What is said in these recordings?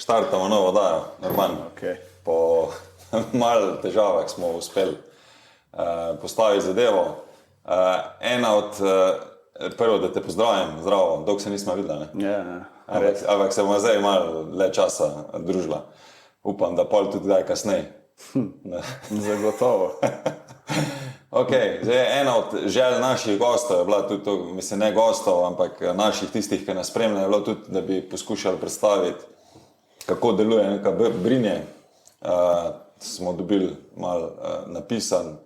Štartamo novo dajo, normalno. Okay. Po malo težavah smo uspeli postaviti zadevo. Ena od, prvo, da te pozdravim, zdravo, dolgo se nismo videli. Ampak se bomo zdaj malo le časa družila. Upam, da pol tudi daj kasneje. Zagotovo. Ok, zdaj ena od želj naših gostov je bila tudi to, mislim ne gostov, ampak naših tistih, ki nas spremljajo, je bilo tudi, da bi poskušali predstaviti, kako deluje neka brinje. Smo dobili malo napisan.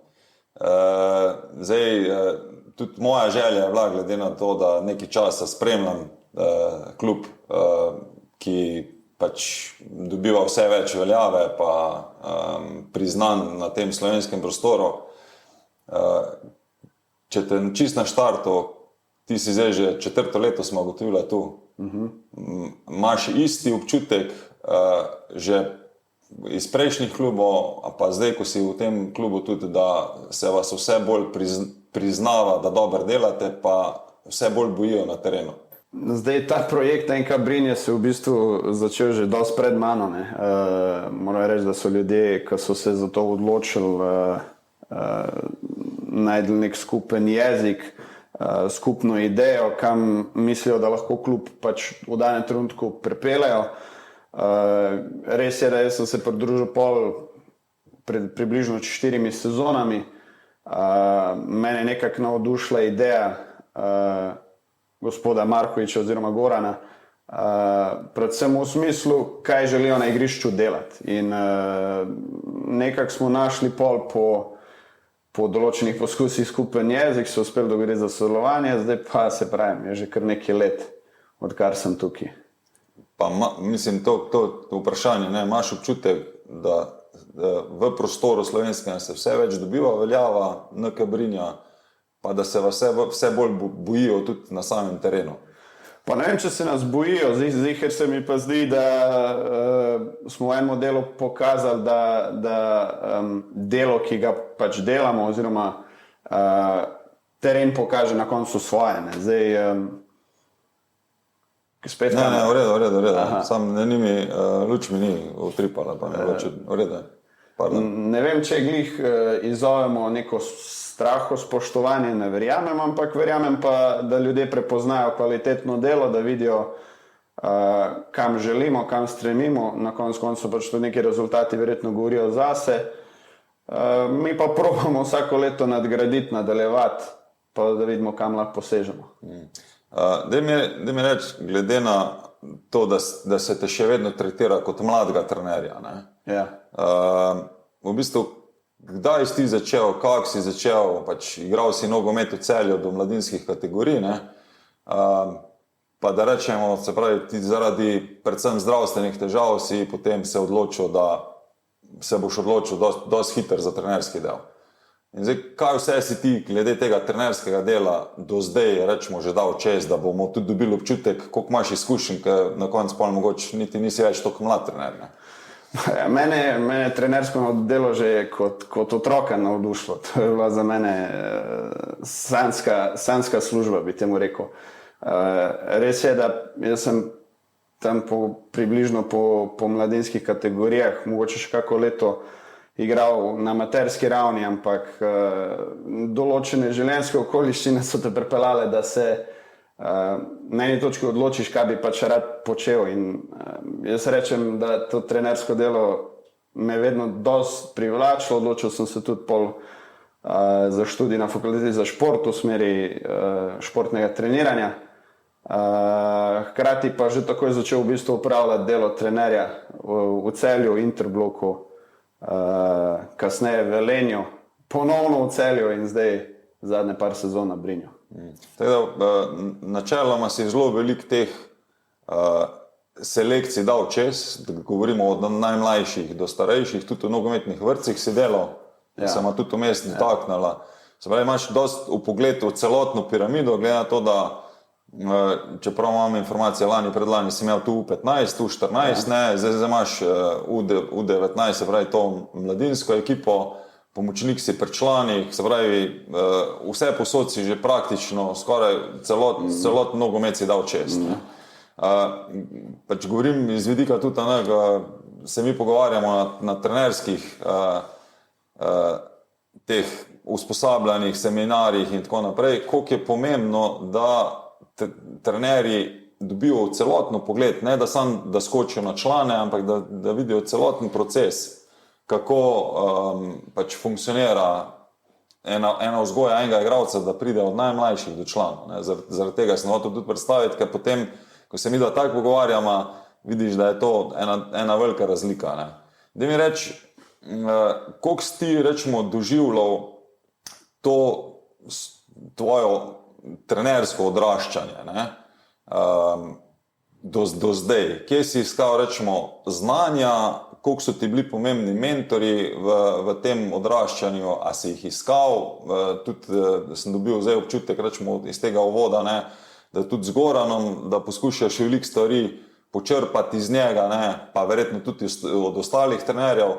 Zdaj, tudi moja želja je bila, glede na to, da nekaj časa spremljam klub, ki pač dobiva vse več veljave, pa priznan na tem slovenskem prostoru. Če te čist na štartu, ti si zdaj že 4. leto smo ugotovili tu, imaš isti občutek že iz prejšnjih klubov, pa zdaj, ko si v tem klubu tudi, da se vas vse bolj priznava, da dobro delate, pa vse bolj bojijo na terenu. Zdaj, ta projekt NK Brinje se v bistvu začel že dosti pred mano. Moram reči, da so ljudje, ki so se za to odločili, najdel nek skupen jezik, skupno idejo, kam mislijo, da lahko klub pač v danem trenutku pripeljejo. Res je, da jaz sem se pridružil pred približno 4 sezonami. Mene je nekako navdušila ideja gospoda Markoviča oziroma Gorana, predvsem v smislu, kaj želijo na igrišču delati. In nekako smo našli po določenih poskusih skupen jezik, so uspeli dogovoriti za sodelovanje, zdaj pa se pravim, je že kar nekaj let, odkar sem tukaj. Pa mislim, to vprašanje, imaš občutek, da v prostoru slovenskem se vse več dobiva veljava NK Brinja, pa da se vas vse bolj bojijo tudi na samem terenu? Pa ne vem, če se nas bojijo, zdaj se mi pa zdi, da smo v enem delu pokazali, da delo, ki ga pač delamo, oziroma teren pokaže na koncu svoje. Zdaj, spet ne, v redu. Sam luč mi ni utripala, pa v redu. Ne vem, če glih izzovemo neko straho, spoštovanje, ne verjamem, ampak verjamem pa, da ljudje prepoznajo kvalitetno delo, da vidijo, kam želimo, kam stremimo, na koncu pač tudi neki rezultati verjetno govorijo zase. Mi pa probamo vsako leto nadgraditi, nadaljevati, pa da vidimo, kam lahko posežemo. Daj mi reči, glede na to, da se te še vedno tretira kot mladega trenerja, Ja. V bistvu, kdaj si ti začel, kako si začel, pač igral si nogomet v Celju do mladinskih kategorij, pa da rečemo, se pravi, ti zaradi predvsem zdravstvenih težav si potem se odločil, da se boš odločil dosti hiter za trenerski del. In zdaj, kaj vse si ti glede tega trenerskega dela do zdaj, rečemo, že dal čez, da bomo tudi dobili občutek, koliko imaš izkušenj, ker na koncu pa mogoče nisi več toliko mlad trener, Mene trenersko delo že kot otroka navdušilo. To je bila za mene sanjska služba, bi temu rekel. Res je, da jaz sem tam približno po mladinskih kategorijah, mogoče še kako leto igral na amaterski ravni, ampak določene življenjske okoliščine so te pripeljale, da se na eni točki odločiš, kaj bi pač rad počel. In jaz rečem, da to trenersko delo me je vedno dosti privlačilo. Odločil sem se tudi za študij na fakulteti za šport v smeri športnega treniranja. Hkrati pa že takoj začel v bistvu upravljati delo trenerja v Celju, Interbloku, kasneje v Velenju, ponovno v Celju in zdaj zadnje par sezon na Brinju. Načeloma si zelo veliko teh selekcij dal čez, da govorimo od najmlajših do starejših, tudi v nogometnih vrtcih si delal, se ima tudi vmes dotaknila. Se pravi, imaš dosti vpogled v celotno piramido, glede na to, da čeprav imam informacije, predlani si imel tu U15, U14, zdaj imaš U19, se pravi to mladinsko ekipo, pomočnik si pri članih, se pravi, vse posod si že praktično skoraj celotno nogomet si dal čez. Pač govorim iz vidika tudi, da se mi pogovarjamo na trenerskih teh usposabljanjih, seminarjih in tako naprej, koliko je pomembno, da trenerji dobijo celotno pogled, ne da skočijo na člane, ampak da vidijo celoten proces, kako pač funkcionira ena vzgoja enega igralca, da pride od najmlajših do članov. Zaradi tega sem hotel tudi predstaviti, ker potem, ko se mi da tako pogovarjamo, vidiš, da je to ena velika razlika. Da mi reči, koliko si ti, rečemo, doživljal to tvojo trenersko odraščanje, do zdaj? Kje si iskal, rečemo, znanja, koliko so ti bili pomembni mentori v tem odraščanju, a si jih iskal? Tudi sem dobil zdaj občutek, rečemo, iz tega uvoda, da tudi z Goranom, da poskušaš veliko stvari počrpati iz njega, pa verjetno tudi od ostalih trenerjev.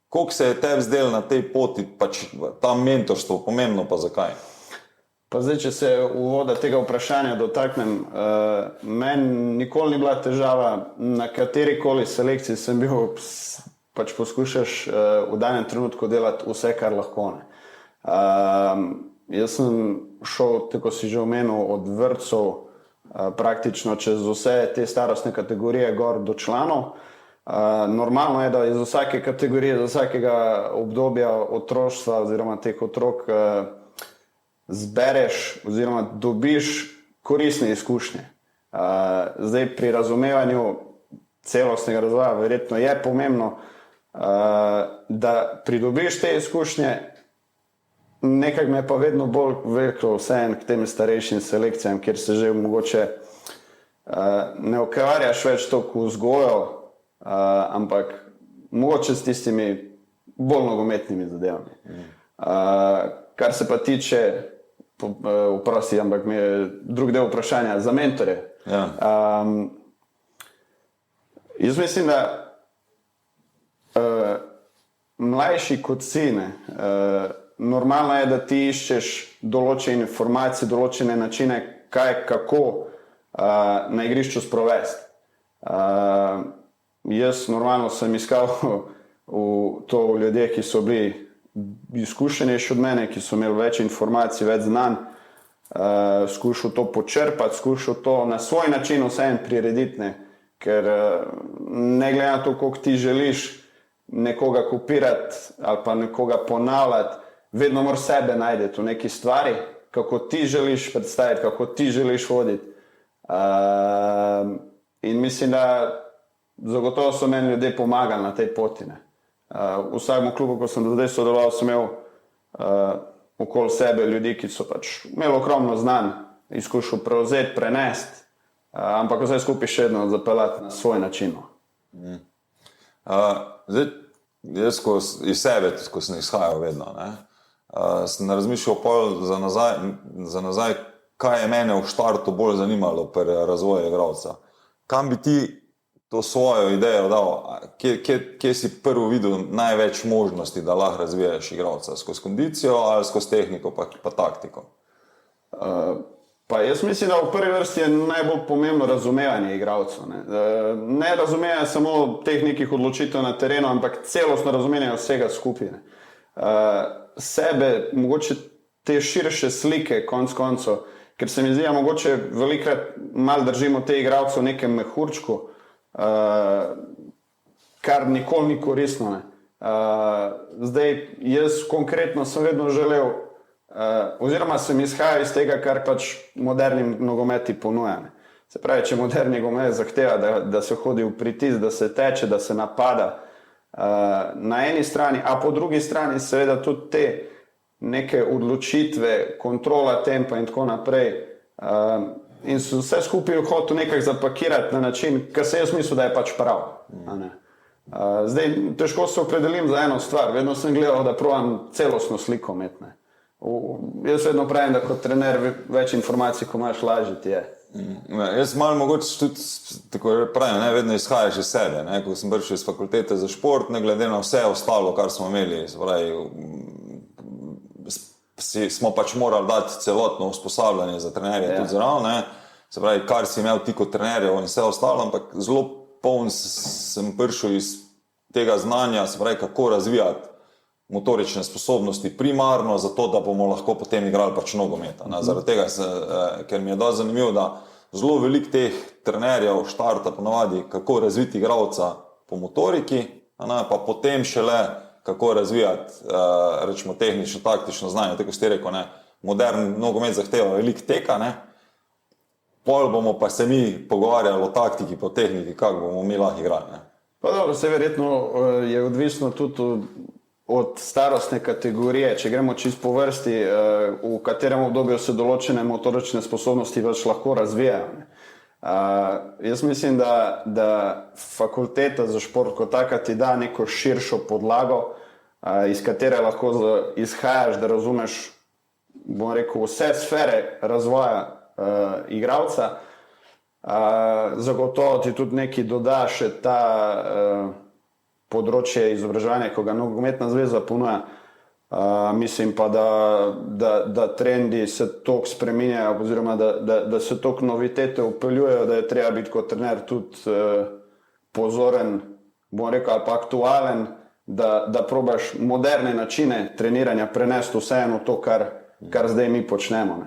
Koliko se je tebi zdelo na tej poti, pač ta mentorstvo pomembno, pa zakaj? Pa zdaj, če se uvoda tega vprašanja dotaknem, meni nikoli ni bila težava, na katerikoli selekciji sem bil, pač poskušaš v danem trenutku delati vse, kar lahko. Jaz sem šel, tako si že omenil, od vrtcev praktično čez vse te starostne kategorije gor do članov. Normalno je, da iz vsake kategorije, iz vsakega obdobja otroštva oziroma teh otrok zbereš oziroma dobiš koristne izkušnje. Zdaj pri razumevanju celostnega razvoja verjetno je pomembno, da pridobiš te izkušnje. Nekaj me pa vedno bolj vleklo vseeno k tem starejšim selekcijam, kjer se že mogoče ne ukvarjaš več toliko vzgojo, ampak mogoče s tistimi bolj nogometnimi zadevami. Kar se pa tiče, vprosi, ampak mi je drug del vprašanja za mentore. Ja. Jaz mislim, da mlajši kot si, normalno je, da ti iščeš določene informacije, določene načine, kako na igrišču sprovesti. Jaz normalno sem iskal v ljudeh, ki so bili izkušenejši od mene, ki so imeli več informacij, več znanj, skušal to počrpati, skušal to na svoj način vseeno prirediti, ker ne glede na to, koliko ti želiš nekoga kopirati ali pa nekoga ponavljati, vedno moraš sebe najti v neki stvari, kako ti želiš predstaviti, kako ti želiš voditi. In mislim, da zagotovo so meni ljudje pomagali na tej poti. V vsakem klubu, ko sem do zdaj sodeloval, sem imel okoli sebe ljudi, ki so pač imeli ogromno znanj, izkušal prevzeti, prenesti, ampak vse skupaj še vedno zapeljati na svoj način. Zdaj, jaz iz sebe, ko sem izhajal vedno, sem razmišljal pol za nazaj, kaj je mene v štartu bolj zanimalo pri razvoju igralca. Kam bi ti to svojo idejo dal? Kje si prvo videl največ možnosti, da lahko razvijaš igralca? Skozi kondicijo ali skozi tehniko pa taktiko? Pa jaz mislim, da v prvi vrsti je najbolj pomembno razumevanje igralcev. Ne razumevanje samo teh nekih odločitev na terenu, ampak celostno razumevanje vsega skupaj. Sebe, mogoče te širše slike, konc koncev, ker se mi zdi, da mogoče velikrat malo držimo te igralce v nekem mehurčku, kar nikoli ni koristno. Zdaj, jaz konkretno sem vedno želel, oziroma sem izhajal iz tega, kar pač moderni nogometi ponuja. Se pravi, če moderni nogomet zahteva, da se hodi v pritisk, da se teče, da se napada na eni strani, a po drugi strani seveda tudi te neke odločitve, kontrola tempa in tako naprej. In so vse skupaj hotel nekako zapakirati na način, kar se jaz mislil, da je pač prav. Zdaj, težko se opredelim za eno stvar. Vedno sem gledal, da probam celostno sliko imeti. Jaz vedno pravim, da kot trener več informacij, ko imaš, lažje ti je. Jaz malo mogoče tudi, tako pravim, vedno izhajaš iz sebe. Ko sem prišel iz fakultete za šport, ne glede na vse ostalo, kar smo imeli, smo pač morali dati celotno usposabljanje za trenerje tudi zraven. se pravi, kar si imel ti kot trenerjev in vse ostalo, ampak zelo poln sem prišel iz tega znanja, se pravi, kako razvijati motorične sposobnosti primarno, zato da bomo lahko potem igrali pač nogometa. Zaradi tega, ker mi je dosti zanimivo, da zelo veliko teh trenerjev štarta ponavadi, kako razviti igralca po motoriki, pa potem šele kako razvijati, rečemo, tehnično, taktično znanje. Tako ste rekel, modern nogomet zahteva veliko teka, pol bomo pa se mi pogovarjali o taktiki, po tehniki, kako bomo mi lahko igrali. Pa dobro, vse verjetno je odvisno tudi od starostne kategorije, če gremo čisto po vrsti, v katerem obdobju se določene motorične sposobnosti več lahko razvijajo. Jaz mislim, da fakulteta za šport kot taka ti da neko širšo podlago, iz katere lahko izhajaš, da razumeš, bom rekel, vse sfere razvoja igralca. Zagotovo ti tudi nekaj doda še ta področje izobraževanja, ko ga nogometna zveza ponuja. Mislim pa, da trendi se toliko spreminjajo, oziroma da se toliko novitete vpeljujejo, da je treba biti kot trener tudi pozoren, bom rekel, ali pa aktualen, da probaš moderne načine treniranja prenesti vseeno to, kar zdaj mi počnemo.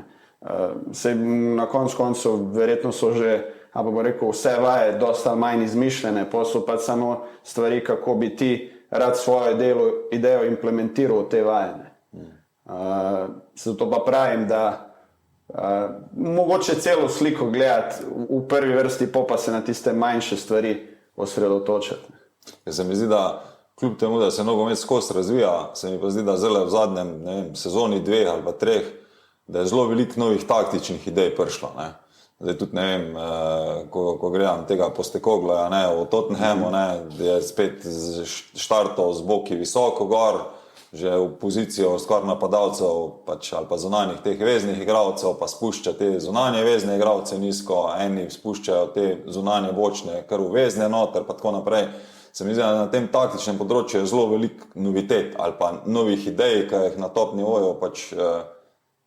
Na koncu verjetno so že, ali bom rekel, vse vaje dosta manj izmišljene, pa so pa samo stvari, kako bi ti rad svojo idejo implementiral v te vajene. Zato pa pravim, da mogoče celo sliko gledati v prvi vrsti, pa se na tiste manjše stvari osredotočati. Se mi zdi, da kljub temu, da se nogomet skozi razvija, se mi pa zdi, da zelo v zadnjem sezoni 2 ali pa 3, da je zelo veliko novih taktičnih idej prišlo. Zdaj tudi ne vem, ko gledam tega Postekogla v Tottenhamu, je spet štartal z boki visoko gor, že v pozicijo skoraj napadalcev ali pa zunanjih teh veznih igralcev, pa spušča te zunanje vezne igralce nizko, eni spuščajo te zunanje bočne kar v vezne noter, pa tako naprej. Se mi zdi, da na tem taktičnem področju je zelo veliko novitet ali pa novih idej, ki jih na top nivoju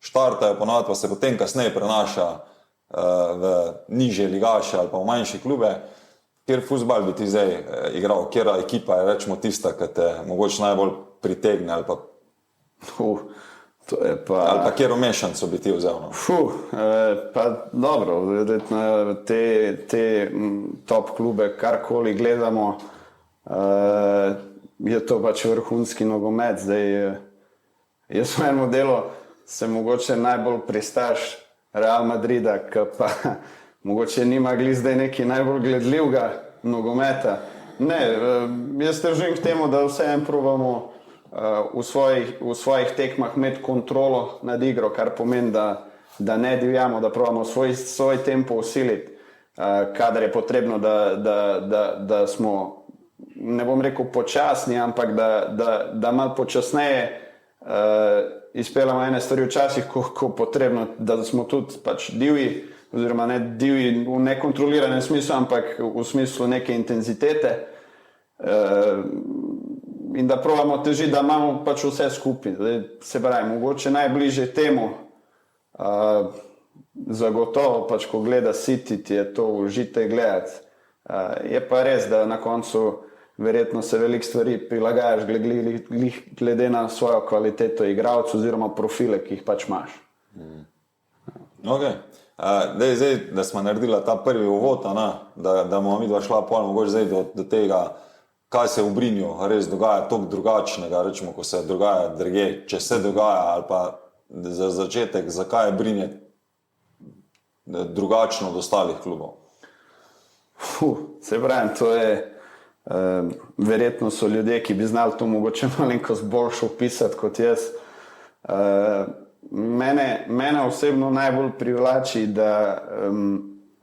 štartajo, ponovadi pa se potem kasneje prenaša v nižje ligaše ali pa v manjše klube. Kjer fuzbal bi ti zdaj igral, kjera ekipa je rečemo tista, ki te mogoče najbolj pritegne ali pa to je pa... ali pa kjero mešanco bi ti vzel? Pa dobro, te top klube, karkoli gledamo, je to pač vrhunski nogomet. Zdaj, jaz v enem delu sem mogoče najbolj pristaš Real Madrida, ki pa mogoče nima glih zdaj neki najbolj gledljivega nogometa. Ne, jaz držim k temu, da vseeno probamo v svojih tekmah imeti kontrolo nad igro, kar pomeni, da ne divjamo, da probamo svoj tempo usiliti, kadar je potrebno, da smo, ne bom rekel počasni, ampak da malo počasneje izpeljamo ene stvari včasih, ko potrebno, da smo tudi pač divji, oziroma ne divji v nekontroliranem smislu, ampak v smislu neke intenzitete, in da probamo težiti, da imamo pač vse skupaj. Se pravi, mogoče najbližje temu, zagotovo pač, ko gleda City, ti je to užitek gledati. Je pa res, da na koncu verjetno se veliko stvari prilagajaš glede na svojo kvaliteto igralcev oziroma profile, ki jih pač imaš. Ok. Zdaj, da smo naredili ta prvi uvod, da bomo mi dva šla pol mogoče zdaj do tega, kaj se v Brinju res dogaja toliko drugačnega, rečemo, ko se dogaja drugje, če se dogaja, ali pa za začetek, zakaj je Brinje drugačno od ostalih klubov? Se pravim, to je verjetno so ljudje, ki bi znali to mogoče malenkost boljše opisati kot jaz. Mene osebno najbolj privlači, da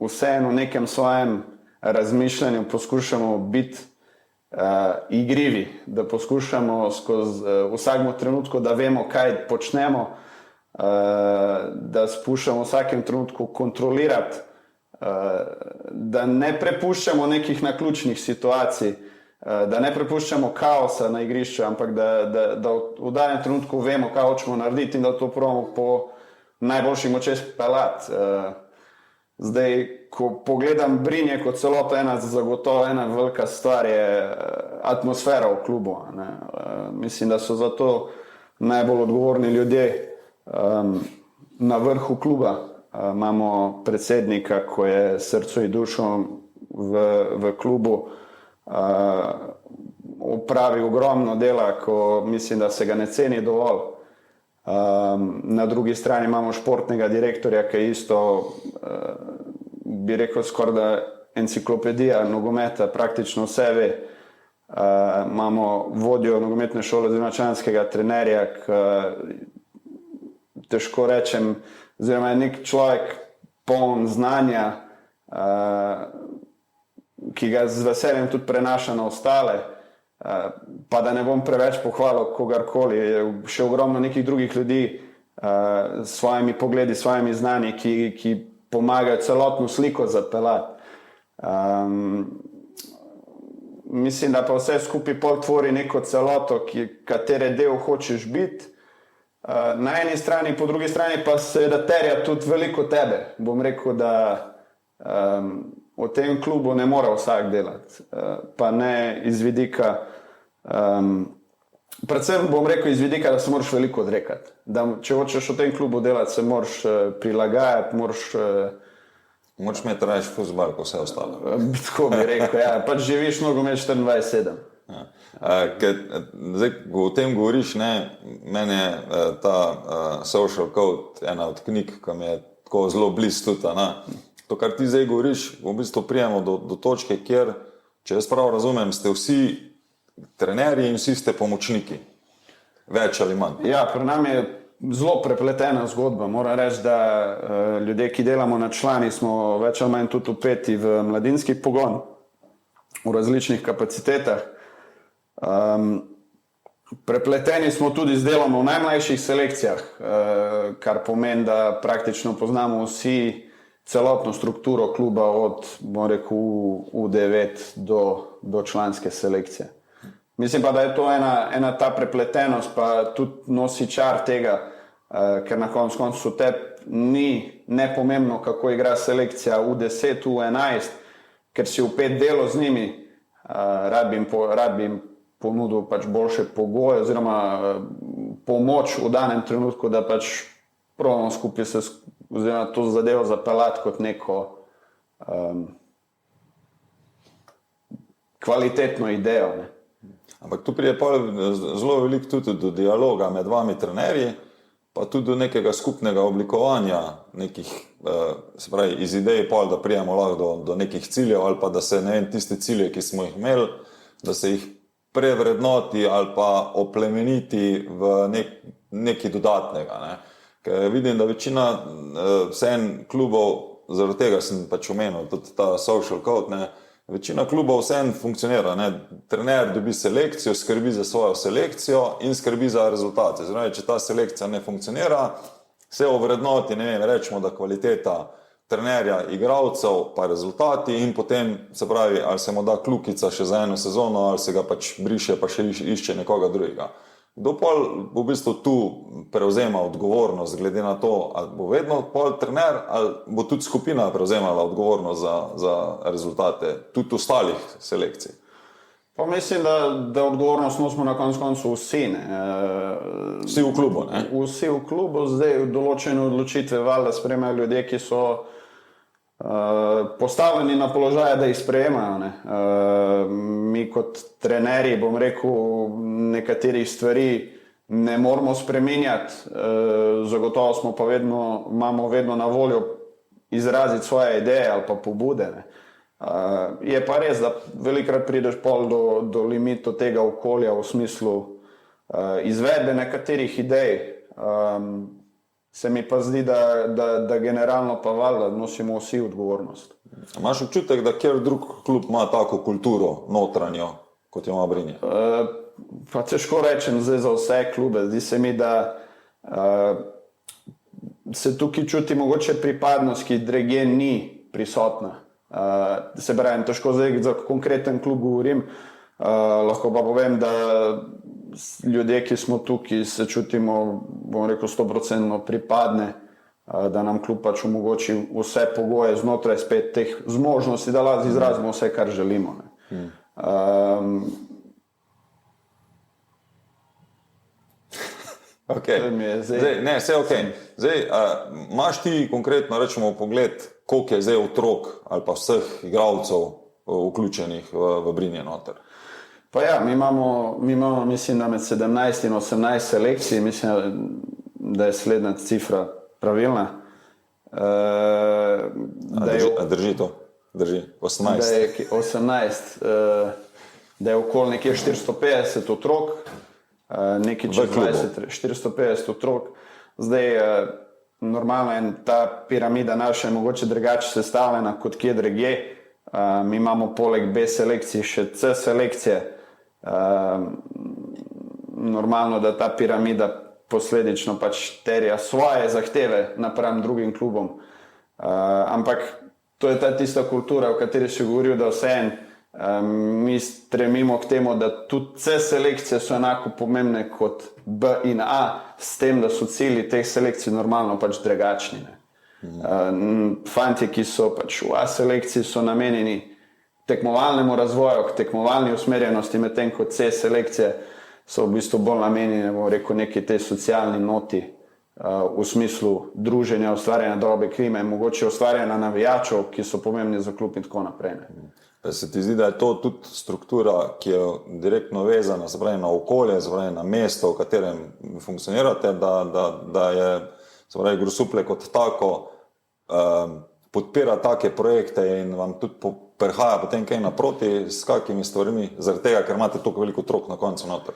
vseeno v nekem svojem razmišljanju poskušamo biti igrivi, da poskušamo skozi vsakem trenutku, da vemo, kaj počnemo, da skušamo v vsakem trenutku kontrolirati, da ne prepuščamo nekih naključnih situacij, da ne prepuščamo kaosa na igrišču, ampak da v danem trenutku vemo, kaj hočemo narediti in da to probamo po najboljših močeh speljati. Zdaj, ko pogledam Brinje kot celoto, zagotovo ena velika stvar je atmosfera v klubu. Ne. Mislim, da so zato najbolj odgovorni ljudje na vrhu kluba. Imamo predsednika, ko je srcu in dušo v klubu, opravi ogromno dela, ko mislim, da se ga ne ceni dovolj. Na drugi strani imamo športnega direktorja, ki je isto, bi rekel, skoraj da enciklopedija nogometa, praktično vse ve. Imamo vodjo nogometne šole oziroma članskega trenerja, težko rečem, oziroma je nek človek poln znanja, ki ga z veseljem tudi prenaša na ostale. Pa da ne bom preveč pohvalil kogarkoli, je še ogromno nekih drugih ljudi s svojimi pogledi, s svojimi znanji, ki pomagajo celotno sliko zapeljati. Mislim, da pa vse skupaj pol tvori neko celoto, katere del hočeš biti. Na eni strani, po drugi strani pa seveda terja tudi veliko tebe. Bom rekel, da v tem klubu ne mora vsak delati, pa ne iz vidika, predvsem bom rekel iz vidika, da se moraš veliko odrekati. Da, če hočeš v tem klubu delati, se moraš prilagajati, Moraš imeti rajši fuzbal, kot vse ostalo. Tako bi rekel, ja, pač živiš nogomet 24/7. Ja. Zdaj, ko o tem govoriš, ne, meni je ta Social Code ena od knjig, ki mi je tako zelo blizu tudi. To, kar ti zdaj govoriš, v bistvu prijemo do točke, kjer, če jaz prav razumem, ste vsi trenerji in vsi ste pomočniki. Več ali manj. Ja, pri nam je zelo prepletena zgodba. Moram reči, da ljudje, ki delamo na člani, smo več ali manj tudi vpeti v mladinski pogon, v različnih kapacitetah. Prepleteni smo tudi z delom v najmlajših selekcijah, kar pomeni, da praktično poznamo vsi celotno strukturo kluba od, bom rekel, U9 do članske selekcije. Mislim pa, da je to ena ta prepletenost, pa tudi nosi čar tega, ker na koncu tebi ni nepomembno, kako igra selekcija U10, U11, ker si vpet delo z njimi, rad bi jim ponudil pač boljše pogoje oziroma pomoč v danem trenutku, da pač probamo skupaj oziroma to zadevo zapeljati kot neko kvalitetno idejo. Ne. Ampak tu pride pa zelo veliko tudi do dialoga med vami trenerji, pa tudi do nekega skupnega oblikovanja nekih, se pravi, iz idej pol, da prijemo lahko do nekih ciljev ali pa da se, ne vem, tiste cilje, ki smo jih imeli, da se jih prevrednoti ali pa oplemeniti v nekaj dodatnega. Ne. Ker vidim, da večina vsem klubov, zaradi tega sem pač omenil tudi ta Social Code, ne, večina klubov vsem funkcionira. Ne. Trener dobi selekcijo, skrbi za svojo selekcijo in skrbi za rezultate. Zdaj, če ta selekcija ne funkcionira, se ovrednoti, ne vem, rečemo, da kvaliteta trenerja, igralcev, pa rezultati in potem, se pravi, ali se mu da kljukica še za eno sezono, ali se ga pač briše, pa še išče nekoga drugega. Kdo pol v bistvu tu prevzema odgovornost glede na to, ali bo vedno pol trener, ali bo tudi skupina prevzemala odgovornost za rezultate tudi ostalih selekcij? Pa mislim, da odgovornost nosimo na koncu vsi. Vsi v klubu, ne? Vsi v klubu, zdaj določene odločitve valjda sprejemajo ljudje, ki so postavljeni na položaje, da jih sprejemajo. Ne. Mi kot trenerji, bom rekel, nekaterih stvari ne moramo spreminjati, zagotovo smo pa imamo vedno na voljo izraziti svoje ideje ali pa pobude. Ne. Je pa res, da velikokrat prideš pol do limitov tega okolja v smislu izvedbe nekaterih idej. Se mi pa zdi, da generalno pa valjda nosimo vsi odgovornost. Imaš občutek, da kjer drug klub ima tako kulturo notranjo, kot jo ima Brinje? Pa težko rečem zdaj za vse klube. Zdi se mi, da se tukaj čuti mogoče pripadnost, ki drugje ni prisotna. Se pravi, težko zdaj za konkreten klub govorim, lahko pa povem, da ljudje, ki smo tukaj, se čutimo, bom rekel, 100% pripadne da nam klub pač omogoči vse pogoje znotraj spet teh zmožnosti, da lahko izrazimo vse, kar želimo. Ne. Okay. Vse je ok. Zdaj, imaš ti konkretno, rečemo, pogled, koliko je zdaj otrok ali pa vseh igralcev vključenih v Brinje noter? Pa ja, mi imamo, mislim, da med 17 in 18 selekcij, mislim, da je slednja cifra pravilna. Drži to? Drži, 18. Da je 18, da je okoli nekje 450 otrok, nekaj čez 450 otrok. Zdaj, normalno je ta piramida naša je mogoče drugače sestavljena kot kje drugje. Mi imamo poleg B selekcije še C selekcije. Normalno, da ta piramida posledično pač terja svoje zahteve napram drugim klubom. Ampak to je ta tista kultura, o kateri si govoril, da vseeno mi stremimo k temu, da tudi C selekcije so enako pomembne kot B in A, s tem, da so cilji teh selekcij normalno pač drugačni. Fantje, ki so pač v A selekciji, so namenjeni tekmovalnemu razvoju, k tekmovalni usmerjenosti, medtem ko C selekcije so v bistvu bolj namenjene, bom rekel, neki tej socialni noti, v smislu druženja, ustvarjanja dobre klime, mogoče ustvarjanja navijačev, ki so pomembni za klub in tako naprej. Se ti zdi, da je to tudi struktura, ki je direktno vezana, se pravi, na okolje, se pravi, na mesto, v katerem funkcionirate, da je, se pravi, Grosuplje kot tako podpira take projekte in vam tudi prihaja potem kaj naproti s kakimi stvarmi, zaradi tega, ker imate toliko veliko otrok na koncu noter?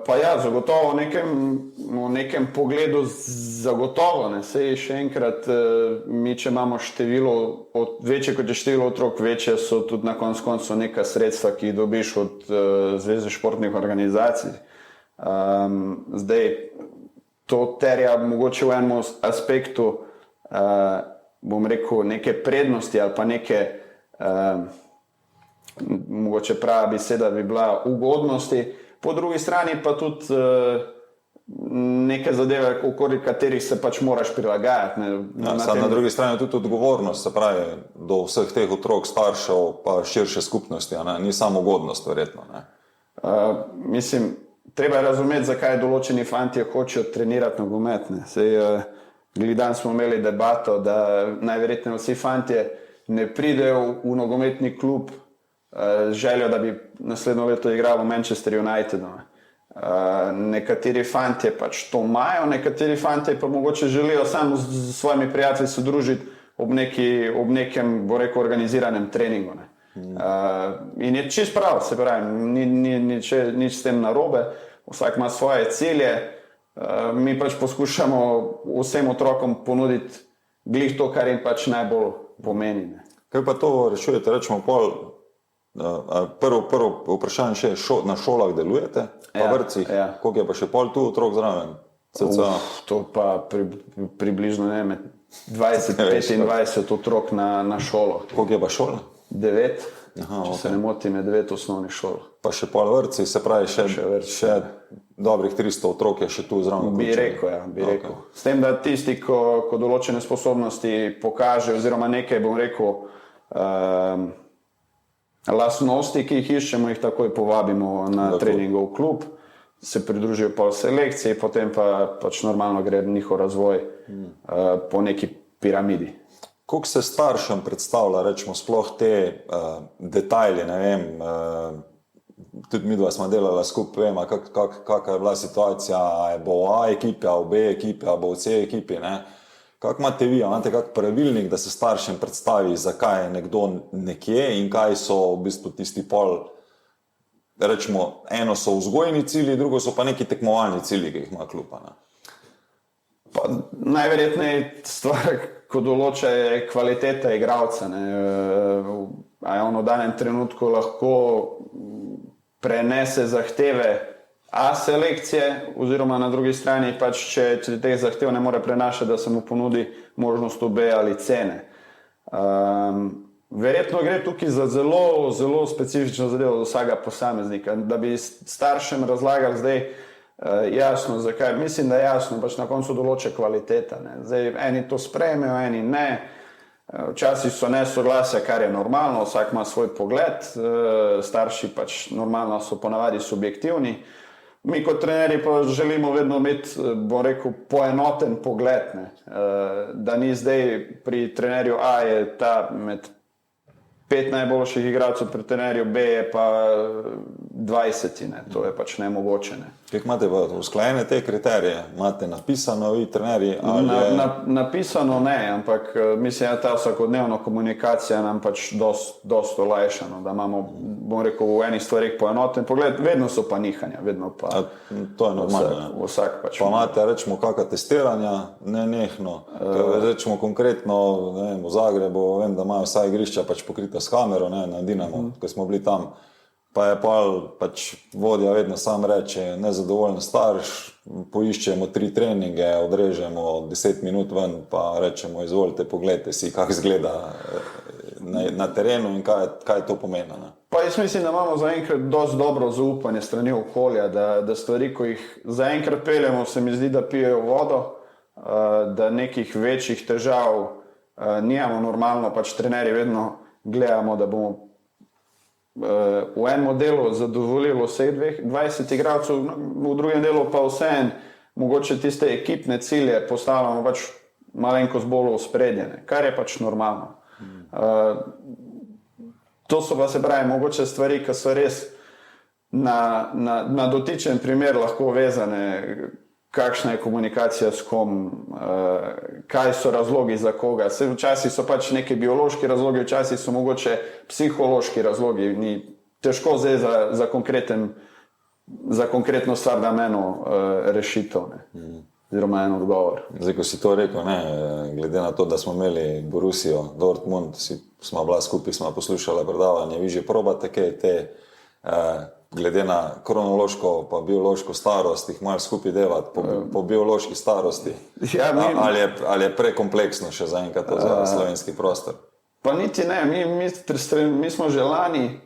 Pa ja, zagotovo v nekem pogledu zagotovo. Sej še enkrat, mi če imamo število, večje kot je število otrok, večje so tudi na koncu neka sredstva, ki jih dobiš od Zveze športnih organizacij. Zdaj, to terja mogoče v enem aspektu, bom rekel, neke prednosti ali pa neke, mogoče prava beseda bi bila ugodnosti, po drugi strani pa tudi neke zadeve, okoli katerih se pač moraš prilagajati. Na drugi strani tudi odgovornost, se pravi, do vseh teh otrok, staršev pa širše skupnosti, ni samo ugodnost verjetno. Mislim, treba je razumeti, zakaj določeni fantje hočejo trenirati nogomet. Dan smo imeli debato, da najverjetneje vsi fantje ne pridejo v nogometni klub z željo, da bi naslednjo leto igrali v Manchester Unitedu. Nekateri fantje pač to imajo, nekateri fantje pa mogoče želijo samo s svojimi prijatelji se družiti ob nekem, bo rekel, organiziranem treningu. In je čist prav, se pravi, nič s tem narobe, vsak ima svoje cilje. Mi pač poskušamo vsem otrokom ponuditi glih to, kar jim pač najbolj pomeni. Kaj pa to rešujete, rečemo pol, prvo vprašanje še, na šolah delujete, pa vrtcih, koliko je pa še pol tu otrok zraven? To pa približno 20-25 otrok na šolo. Koliko je pa šola? 9, če se ne motim, je 9 osnovnih šol. Pa še pol vrtci, se pravi še dobrih 300 otrok je še tu zraven. Bi rekel. S tem, da tisti, ko določene sposobnosti pokaže, oziroma nekaj, bom rekel, lastnosti, ki jih iščemo, jih takoj povabimo na treningov klub, se pridružijo pa v selekciji, potem pa pač normalno gre njihov razvoj po neki piramidi. Koliko se staršem predstavlja, rečemo, sploh te detajle, ne vem, tudi midva smo delala skupaj, vema, kakva je bila situacija, a bo v A ekipi, a v B ekipi, a bo v C ekipi, ne? Kako imate vi, imate kak pravilnik, da se staršem predstavi, zakaj je nekdo nekje in kaj so v bistvu tisti pol, rečemo, eno so vzgojni cilji, drugo so pa neki tekmovalni cilji, ki jih ima klub, ne? Pa najverjetneje stvar, ko določa, je kvaliteta igralca. A je on v danem trenutku lahko prenese zahteve A selekcije, oziroma na drugi strani pač, če teh zahtev ne more prenašati, da se mu ponudi možnost v B ali C. Verjetno gre tukaj za zelo, zelo specifično zadevo od vsakega posameznika. Da bi staršem razlagali zdaj, jasno, zakaj. Mislim, da je jasno, pač na koncu določa kvaliteta. Ne. Zdaj, eni to sprejmejo, eni ne. Včasih so nesoglasja, kar je normalno, vsak ima svoj pogled, starši pač normalno so ponavadi subjektivni. Mi kot trenerji pa želimo vedno imeti, bom rekel, poenoten pogled, ne. Da ni zdaj pri trenerju A je ta med 5 najboljših igralcev, pri trenerju B je pa 20, ne. To je pač nemogoče. Ne. Kako imate pa usklajene te kriterije? Imate napisano vi, trenerji? Napisano ne, ampak mislim, da ta vsakodnevna komunikacija nam pač dost olajša, no, da imamo, bom rekel, v enih stvarih poenoten pogled, vedno so pa nihanja, vedno pa. To je normalno. Vsak pač. Pa imate, rečemo, kakšna testiranja, nenehno. Rečemo konkretno, ne vem, v Zagrebu, vem, da imajo vsa igrišča pač pokrita s kamero, ne, na Dinamo, ko smo bili tam. Pa je pač vodja vedno sam reče, nezadovoljen starš, poiščemo 3 treninge, odrežemo 10 minut ven, pa rečemo, izvolite, pogledajte si, kako izgleda na terenu in kaj to pomeni. Ne? Pa jaz mislim, da imamo zaenkrat dosti dobro zaupanje strani okolja, da stvari, ko jih zaenkrat peljemo, se mi zdi, da pijejo vodo, da nekih večjih težav nimamo. Normalno, pač trenerji vedno gledamo, da bomo v enem delu zadovoljilo vseh 20 igralcev, v drugem delu pa vseeno mogoče tiste ekipne cilje postavljamo pač malenkost bolj v spredje, kar je pač normalno. To so pa, se pravi, mogoče stvari, ki so res na dotičen primer lahko vezane, kakšna je komunikacija s kom, kaj so razlogi za koga. Včasih so pač neki biološki razlogi, včasih so mogoče psihološki razlogi. Ni težko zdaj za konkretno stvar da eno rešitev, oziroma en odgovor. Zdaj, ko si to rekel, ne, glede na to, da smo imeli Borussijo, Dortmund, smo bila skupaj, smo poslušali predavanje, vi že probate kaj te glede na kronološko pa biološko starost, jih malo skupaj delati po biološki starosti. Ja, ali je prekompleksno še zaenkrat to za slovenski prostor? Pa niti ne, mi smo že lani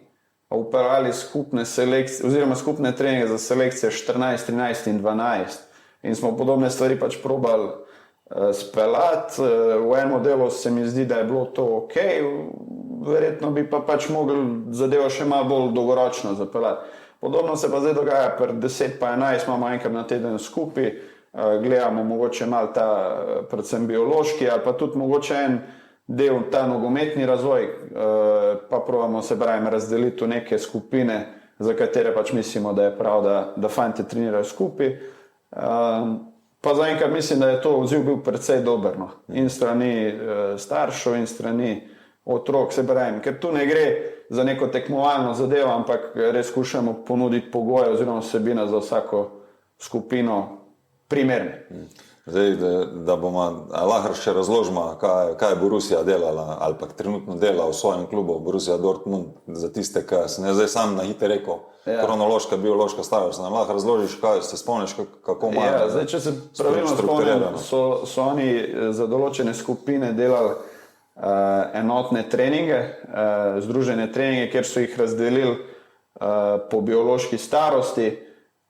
upeljali skupne selekcije, oziroma skupne treninge za selekcije 14, 13 in 12 in smo podobne stvari pač probali speljati. V enem delu se mi zdi, da je bilo to ok, verjetno bi pa pač mogli zadevo še malo bolj dolgoročno zapeljati. Podobno se pa zdaj dogaja, pri 10 pa 11 imamo enkrat na teden skupaj, gledamo mogoče malo ta predvsem biološki ali pa tudi mogoče en del ta nogometni razvoj, pa probamo se razdeliti v neke skupine, za katere pač mislimo, da je prav, da fantje trenirajo skupaj. Pa zaenkrat mislim, da je to odziv bil precej dober, no. In strani staršev in strani otrok, se pravim, ker tu ne gre za neko tekmovalno zadevo, ampak res skušamo ponuditi pogoje oziroma vsebine za vsako skupino primerne. Zdaj, da bomo lahko še razložimo, kaj je Borussija delala ali pa trenutno dela v svojem klubu Borussia Dortmund, za tiste, ki sem zdaj sam na hite rekel, kronološka, biološka starost. Nam lahko razložiš, kaj se spomniš, kako imajo? Zdaj, če se pravilno spomnim, so oni za določene skupine delali enotne treninge, združene treninge, kjer so jih razdelili po biološki starosti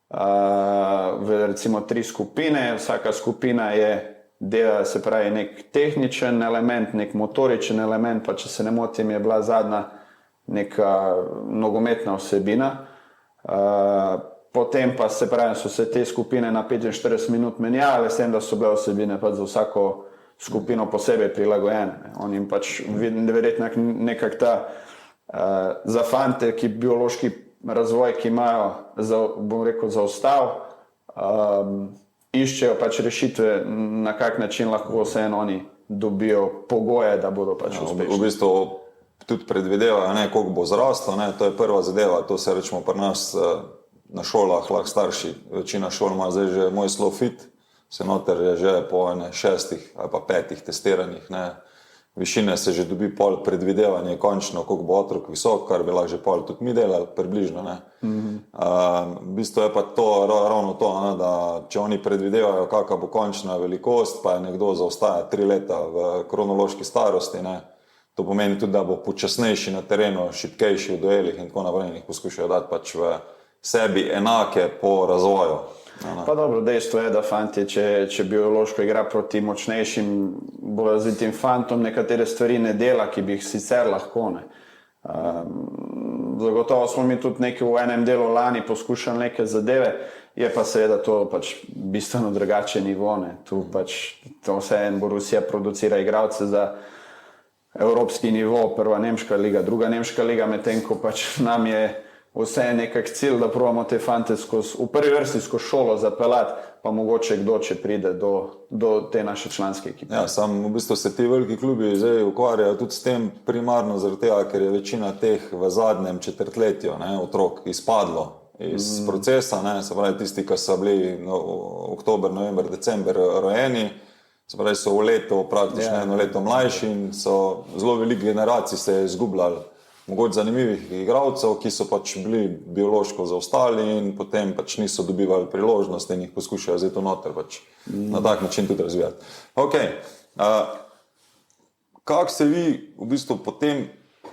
v recimo 3 skupine. Vsaka skupina dela, se pravi, nek tehničen element, nek motoričen element, pa če se ne motim, je bila zadnja neka nogometna vsebina. Potem pa, se pravi, so se te skupine na 45 minut menjale, s tem, da so bile vsebine pa za vsako skupino posebej prilagojene. On jim pač verjetno nekak ta za fante, ki biološki razvoj, ki imajo, bom rekel, zaostal, iščejo pač rešitve, na kak način lahko vseeno oni dobijo pogoje, da bodo pač uspešni. V bistvu tudi predvidevajo, koliko bo zrastel, to je prva zadeva, to se rečemo pri nas na šolah, lahko starši, večina šol ima zdaj že moj slow fit, se noter je že po 6 ali pa 5 testiranjih, višine se že dobi pol predvidevanje končno, koliko bo otrok visok, kar bi lahko že pol tudi mi delali, približno. V bistvu je pa to ravno to, da če oni predvidevajo, kakva bo končna velikost, pa je nekdo zaostaja 3 leta v kronološki starosti, to pomeni tudi, da bo počasnejši na terenu, šibkejši v duelih in tako naprej, in jih poskušajo dati pač v sebi enake po razvoju. Pa dobro, dejstvo je, da fantje, če biološko igra proti močnejšim, bolj razvitim fantom, nekatere stvari ne dela, ki bi jih sicer lahko, ne. Zagotovo smo mi tudi nekaj v enem delu lani poskušali neke zadeve, je pa seveda to pač bistveno drugače nivo, ne. Tu pač to vse en Borussia producira igralce za evropski nivo, prva nemška liga, druga nemška liga, medtem ko pač nam je vse nekak cilj, da probamo te fante v prvi vrsti skozi šolo zapeljati, pa mogoče kdo, če pride do te naše članske ekipe. Ja, v bistvu se ti veliki klubi zdaj ukvarjajo tudi s tem primarno zaradi tega, ker je večina teh v zadnjem četrtletju otrok izpadlo iz procesa, se pravi tisti, ki so bili oktober, november, december rojeni, se pravi so v letu praktično eno leto mlajši in so zelo veliko generacij se je izgubljali mogoče zanimivih igralcev, ki so pač bili biološko zaostali in potem pač niso dobivali priložnosti in jih poskušajo zdaj to noter pač na tak način tudi razvijati. Ok, kako se vi v bistvu potem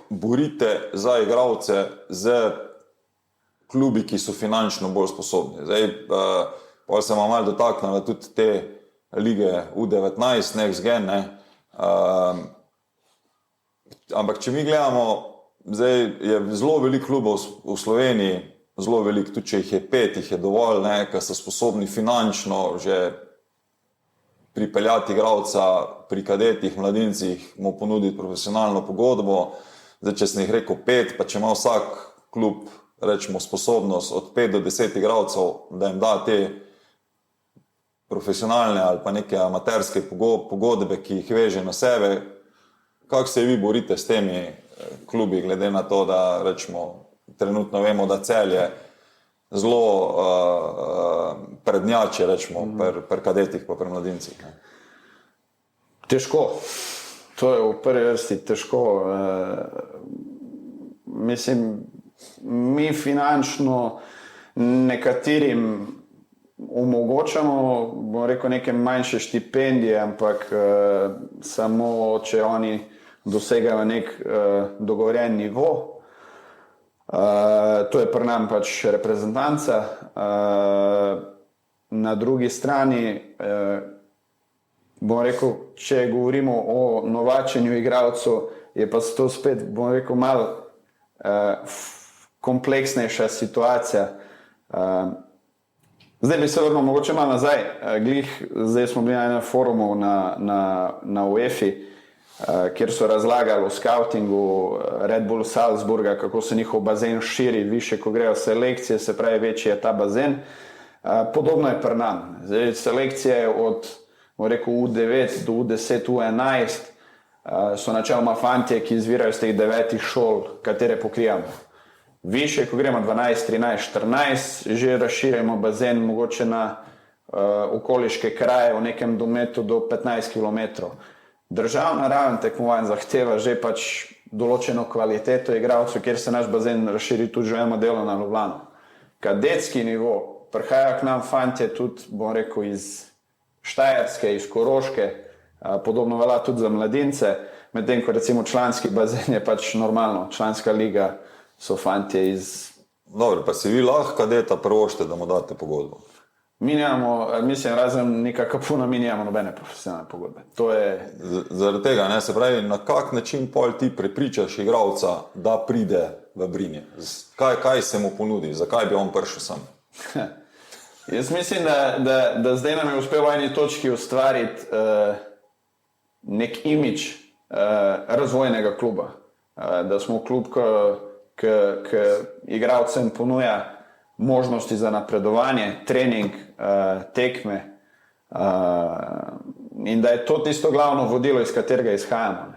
borite za igralce z klubi, ki so finančno bolj sposobni? Zdaj, pa se vam malo dotaknila tudi te lige U19, Next Gen, ne? Ampak če mi gledamo, zdaj je zelo veliko klubov v Sloveniji, zelo veliko, tudi če jih je 5, jih je dovolj, ki so sposobni finančno že pripeljati igralca pri kadetih, mladincih, mu ponuditi profesionalno pogodbo. Zdaj, če sem jih rekel 5, pa če ima vsak klub, rečemo, sposobnost od 5 do 10 igralcev, da jim da te profesionalne ali pa neke amaterske pogodbe, ki jih veže na sebe, kako se vi borite s temi klubi, glede na to, da rečemo, trenutno vemo, da Celje zelo prednjače, rečemo, pri kadetih pa pri mladincih. Težko. To je v prvi vrsti težko. Mislim, mi finančno nekaterim omogočamo, bom rekel, neke manjše štipendije, ampak samo, če oni dosegajo nek dogovorjen nivo. To je pri nam pač reprezentanca. Na drugi strani, bom rekel, če govorimo o novačenju igralcev, je pa to spet, bom rekel, malo kompleksnejša situacija. Zdaj bi se vrnil mogoče malo nazaj. Zdaj smo bili na enem forumu na UEFA, kjer so razlagali o skautingu Red Bull Salzburga, kako se njihov bazen širi, više, ko grejo selekcije, se pravi, večji je ta bazen. Podobno je pri nam. Zdaj, selekcije od, bom rekel, U9 do U10, U11 so načeloma fantje, ki izvirajo iz teh 9 šol, katere pokrijamo. Više, ko gremo 12, 13, 14, že razširjamo bazen mogoče na okoliške kraje v nekem dometu do 15 km. Državna raven tekmovanj zahteva že pač določeno kvaliteto igralcev, kjer se naš bazen razširi tudi že eno delo na Ljubljano. Kadetski nivo, prihajajo k nam fantje tudi, bom rekel, iz Štajerske, iz Koroške, podobno velja tudi za mladince, medtem ko recimo članski bazen je pač normalno, članska liga so fantje iz... Dobro, pa si vi lahko kadeta prvošte, da mu date pogodbo? Mi nemamo, mislim, razen neka Kapuna, mi nemamo nobene profesionalne pogodbe. To je... Zaradi tega, se pravi, na kak način pol ti prepričaš igralca, da pride v Brinje? Kaj se mu ponudi? Zakaj bi on prišel sem? Jaz mislim, da zdaj nam je uspelo v eni točki ustvariti nek imidž razvojnega kluba. Da smo klub, ki igralcem ponuja možnosti za napredovanje, trening, tekme in da je to tisto glavno vodilo, iz katerega izhajamo.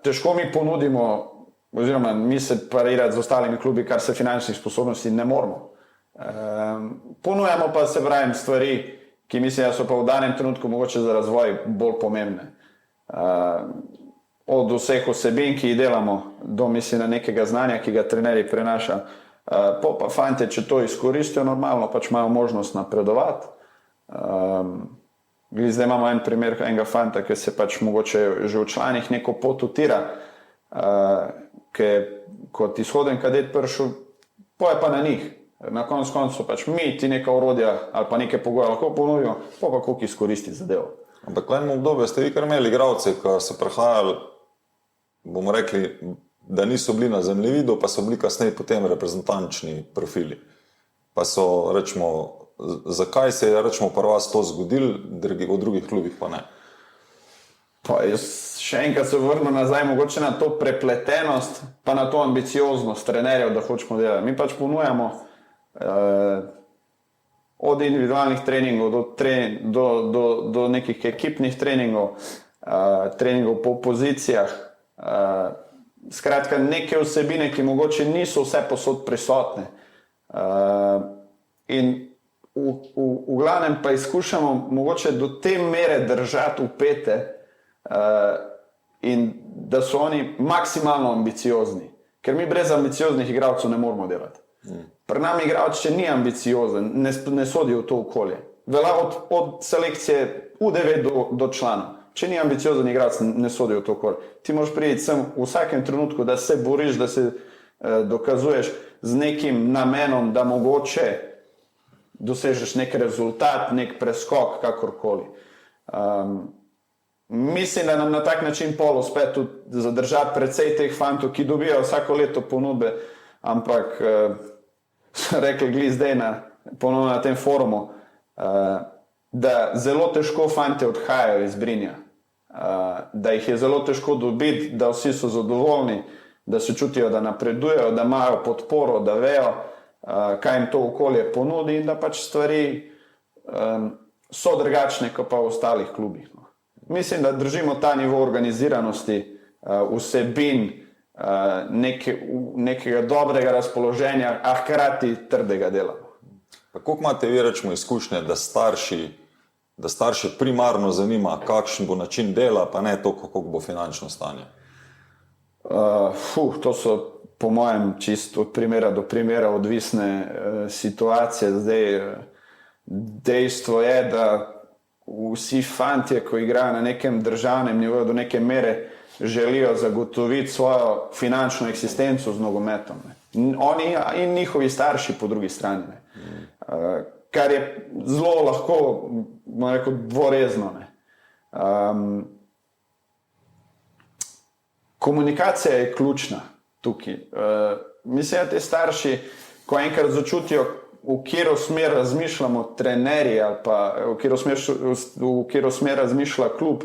Težko mi ponudimo, oziroma mi se parirati z ostalimi klubi, kar se finančnih sposobnosti ne moramo. Ponujamo pa se pravim stvari, ki mislim, da so pa v danem trenutku mogoče za razvoj bolj pomembne. Od vseh osebin, ki jih delamo, do mislim nekega znanja, ki ga trenerji prenaša. Pa fante, če to izkoristijo normalno, pač imajo možnost napredovati. Zdaj imamo en primer enega fanta, ki se pač mogoče že v članih neko pot utira, ki je kot izhoden kadet prišel pa je pa na njih. Na koncu pač mi ti neka orodja ali pa neke pogoje lahko ponudijo, pa koliko izkoristi zadevo. Ampak v enem obdobju ste vi kar imeli igralce, ko so prehajali, bomo rekli, da niso bili na zemljevidu, pa so bili kasneje potem reprezentančni profili. Pa so, rečemo, zakaj se je, rečemo, pri vas to zgodilo, v drugih klubih pa ne? Pa jaz še enkrat se vrnem nazaj, mogoče na to prepletenost, pa na to ambicioznost trenerjev, da hočemo delati. Mi pač ponujamo od individualnih treningov do nekih ekipnih treningov, treningov po pozicijah, skratka neke vsebine, ki mogoče niso vse posod prisotne. In v glavnem pa izkušamo mogoče do te mere držati upete, in da so oni maksimalno ambiciozni, ker mi brez ambicioznih igralcev ne moramo delati. Pri nam igralec, če ni ambiciozen, ne sodi v to okolje. Velja od selekcije U9 do članov. Če ni ambiciozen igralec, ne sodi v to okolje. Ti moraš priti sem v vsakem trenutku, da se boriš, da se dokazuješ z nekim namenom, da mogoče dosežeš nek rezultat, nek preskok, kakorkoli. Mislim, da nam na tak način pol uspe tudi zadržati precej teh fantov, ki dobijo vsako leto ponudbe, ampak so rekli gli zdaj ponovno na tem forumu, da zelo težko fante odhajajo iz Brinja, da jih je zelo težko dobiti, da vsi so zadovoljni, da se čutijo, da napredujejo, da imajo podporo, da vejo, kaj jim to okolje ponudi in da pač stvari so drugačne kot pa v ostalih klubih. Mislim, da držimo ta nivo organiziranosti, vsebin, nekega dobrega razpoloženja, a hkrati trdega dela. Pa koliko imate vi, rečemo, izkušnje, da starše primarno zanima, kakšen bo način dela, pa ne to, kako bo finančno stanje? To so po mojem čisto od primera do primera odvisne situacije. Zdaj, dejstvo je, da vsi fantje, ko igrajo na nekem državnem nivoju, do neke mere želijo zagotoviti svojo finančno eksistenco z nogometom. Oni in njihovi starši po drugi strani. Kar je zelo lahko, bomo rekel, dvorezno. Komunikacija je ključna tukaj. Mislim, da te starši, ko enkrat začutijo, v katero smer razmišljamo trenerji ali pa v katero smer razmišlja klub,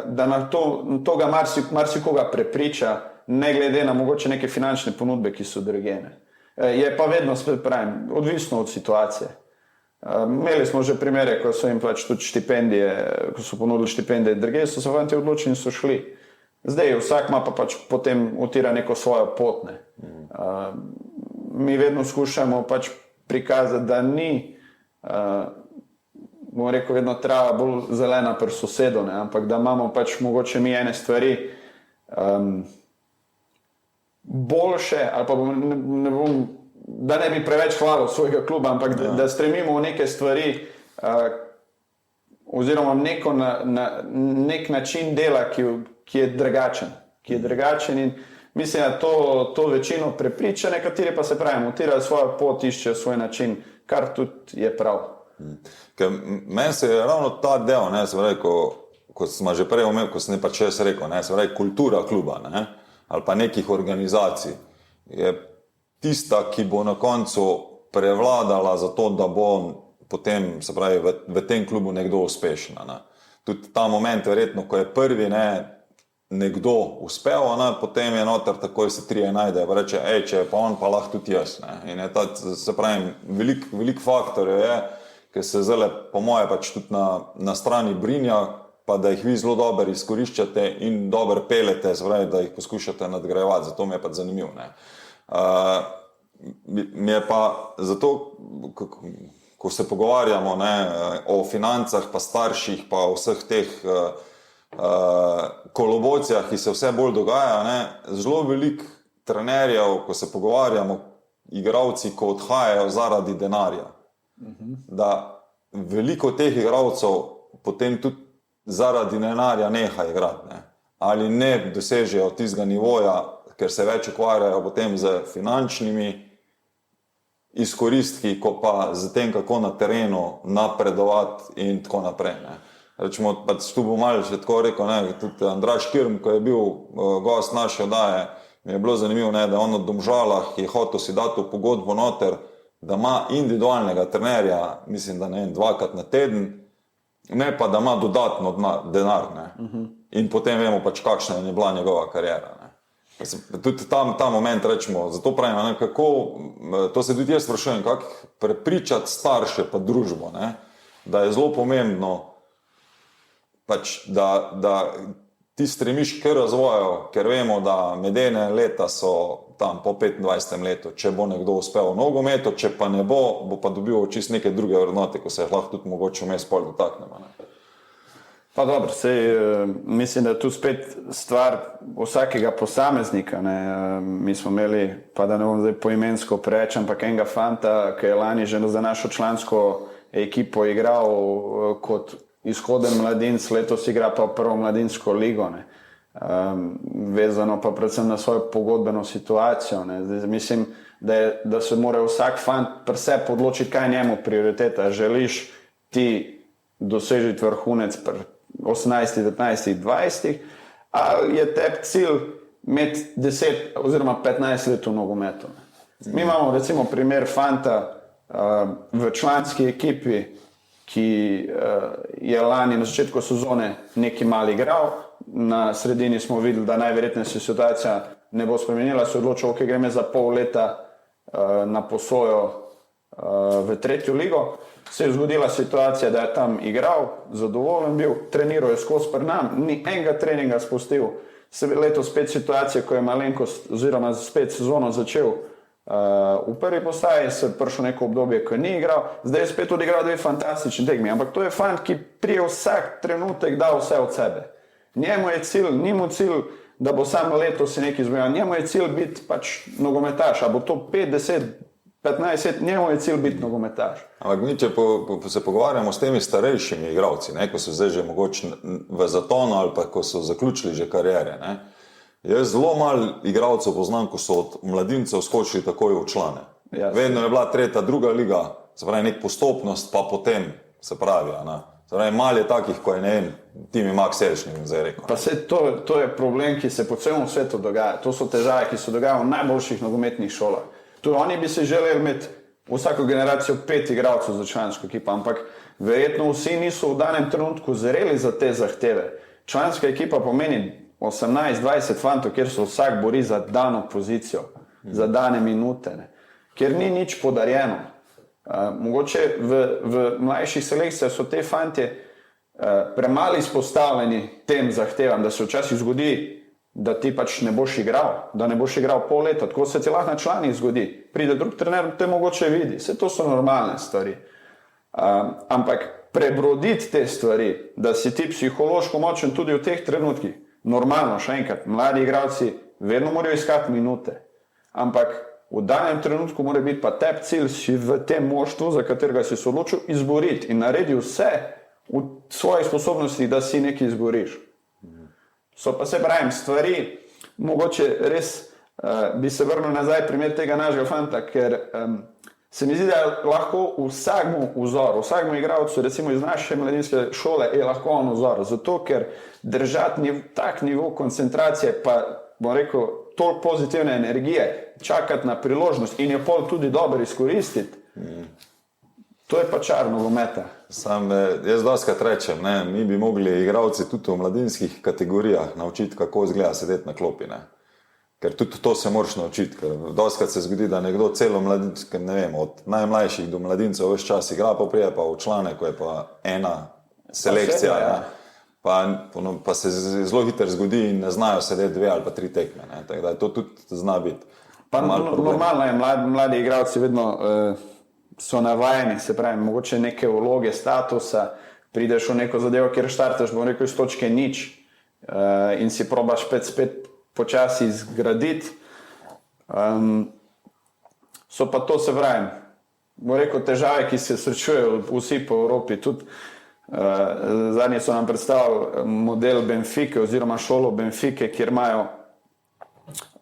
da na to ga marsikoga prepriča, ne glede na mogoče neke finančne ponudbe, ki so dragene. Je pa vedno, spet pravim, odvisno od situacije. Imeli smo že primere, ko so jim pač tudi štipendije, ko so ponudili štipendije drugje, so se fanti odločili in so šli. Zdaj vsak ima pa pač potem utira neko svojo pot. Mi vedno skušamo pač prikazati, da ni, bomo rekel, vedno trava bolj zelena pri sosedu, ampak da imamo pač mogoče mi ene stvari boljše, ali pa da ne bi preveč hvalil svojega kluba, ampak da stremimo v neke stvari oziroma nek način dela, ki je drugačen in mislim, da to večino prepriča, nekateri pa se pravim, utirajo svojo pot, iščejo svoj način, kar tudi je prav. Ker meni se je ravno ta del, se pravi, ko smo že prej omenili, ko sem pa čez rekel, se pravi, kultura kluba, ali pa nekih organizacij, je tista, ki bo na koncu prevladala za to, da bo potem, se pravi, v tem klubu nekdo uspešen. Tudi ta moment, verjetno, ko je prvi nekdo uspel, potem je noter, takoj se trije najdejo, pa reče, če je pa on, pa lahko tudi jaz. In je ta, se pravi, velik faktor je, ker se zdaj, po moje, pač tudi na strani Brinja, pa da jih vi zelo dobro izkoriščate in dobro pelete, se pravi, da jih poskušate nadgrajevati, zato mi je pa zanimiv. Mi je pa zato, ko se pogovarjamo o financah, pa starših, pa o vseh teh kolobocijah, ki se vse bolj dogaja, zelo veliko trenerjev, ko se pogovarjamo, igralci, ko odhajajo zaradi denarja, da veliko teh igralcev potem tudi zaradi denarja neha igrati, ali ne dosežejo tistega nivoja, ker se več ukvarjajo potem z finančnimi izkoristki, ko pa z tem, kako na terenu napredovati in tako naprej. Ne. Rečemo, pač tu bom malo še tako rekel, ne, tudi Andraž Kirm, ko je bil gost naše oddaje, mi je bilo zanimivo, ne, da on v Domžalah je hotel si dati v pogodbo noter, da ima individualnega trenerja, mislim, da ne vem, 2-krat na teden, ne pa, da ima dodatno denar. Ne. In potem vemo pač, kakšna je bila njegova karijera. Ne. Tudi ta moment, rečemo, zato pravim, ne, kako, to se tudi jaz sprašujem, kako prepričati starše pa družbo, ne, da je zelo pomembno, pač, da ti stremiš k razvoju, ker vemo, da medene leta so tam po 25. letu, če bo nekdo uspel v nogometu, če pa ne bo, bo pa dobil čist neke druge vrednote, ko se lahko tudi mogoče vmes pol dotaknemo. Ne. Pa dobro, mislim, da je tu spet stvar vsakega posameznika. Ne. Mi smo imeli, pa da ne bom zdaj poimensko preč, ampak enega fanta, ki je lani že za našo člansko ekipo igral kot izhoden mladinc, letos igra pa prvo mladinsko ligo. Ne. Vezano pa predvsem na svojo pogodbeno situacijo. Ne. Zdaj, mislim, da se mora vsak fant pri sebi odločiti, kaj je njemu prioriteta. Želiš ti dosežiti vrhunec pri 18, 19, 20, ali je tebi cilj imeti 10 oziroma 15 let v nogometu. Mi imamo recimo primer fanta v članski ekipi, ki je lani na začetku sezone neki mali igral, na sredini smo videli, da najverjetneje se situacija ne bo spremenila, se odločil, ok, greme za pol leta na posojo v 3. ligo. Se je zgodila situacija, da je tam igral, zadovoljen bil, treniral je skozi pri nam, ni enega treninga spustil. Se je letos spet situacija, ko je malenkost oziroma spet sezono začel v prvi postaji, se je prišlo neko obdobje, ko ni igral, zdaj je spet odigral 2 fantastični tekmi, ampak to je fant, ki prije vsak trenutek da vse od sebe. Njemu je cilj, ni mu cilj, da bo sam letos se nekaj izbojal, njemu je cilj biti pač nogometaš, a bo to 5, 10, 15 let, njemu je cilj biti nogometaš. Ampak mi, če se pogovarjamo s temi starejšimi igralci, ne, ko so zdaj že mogoče v zatonu ali pa ko so zaključili že kariere, ne, jaz zelo malo igralcev poznam, ko so od mladincev skočili takoj v člane. Vedno je bila 3., 2. liga, se pravi nek postopnost, pa potem se pravi, ne. Se pravi, malo je takih, ko je, ne vem, Timi Max Elšnik zdaj rekel. Pa se to je problem, ki se po celem svetu dogaja. To so težave, ki se dogajajo v najboljših nogometnih šolah. Oni bi se želeli imeti vsako generacijo 5 igralcev za člansko ekipo, ampak verjetno vsi niso v danem trenutku zreli za te zahteve. Članska ekipa pomeni 18-20 fantov, kjer se vsak bori za dano pozicijo, za dane minute, ne. Kjer ni nič podarjeno. Mogoče v mlajših selekcijah so te fantje premalo izpostavljeni tem zahtevam, da se včasih zgodi, da ti pač ne boš igral, da ne boš igral pol leta, tako se ti lahko na članih zgodi. Pride drug trener, te mogoče vidi, vse to so normalne stvari. Ampak prebroditi te stvari, da si ti psihološko močen tudi v teh trenutkih, normalno, še enkrat, mladi igralci vedno morajo iskati minute, ampak v danem trenutku mora biti pa tebi cilj si v tem moštvu, za katerega si se odločil, izboriti in naredi vse v svojih sposobnostih, da si nekaj izboriš. So pa se pravim stvari, mogoče res bi se vrnil nazaj primer tega našega fanta, ker se mi zdi, da je lahko vsakmu vzor, vsakmu igralcu, recimo iz naše mladinske šole, je lahko on vzor, zato ker držati tak nivo koncentracije, pa bom rekel, toliko pozitivne energije, čakati na priložnost in jo pol tudi dobro izkoristiti, to je pa čar nogometa. Jaz doskrat rečem, ne, mi bi mogli igralci tudi v mladinskih kategorijah naučiti, kako izgleda sedeti na klopi. Ne. Ker tudi to se moraš naučiti, ker doskrat se zgodi, da nekdo celo mladinsko, ne vem, od najmlajših do mladincev ves čas igra, pa prije pa v člane, ko je pa ena selekcija. Ja. Pa se zelo hitro zgodi in ne znajo sedeti 2 ali pa 3 tekme. Ne. Tako da to tudi zna biti. Pa normalno je, mladi igralci vedno so navajeni, se pravi, mogoče neke vloge, statusa, prideš v neko zadevo, kjer štartaš, bom rekel, iz točke nič in si probaš spet počasi zgraditi. So pa to, se pravi, bom rekel, težave, ki se srečujejo vsi po Evropi. Tudi zadnje so nam predstavili model Benfike oziroma šolo Benfike, kjer imajo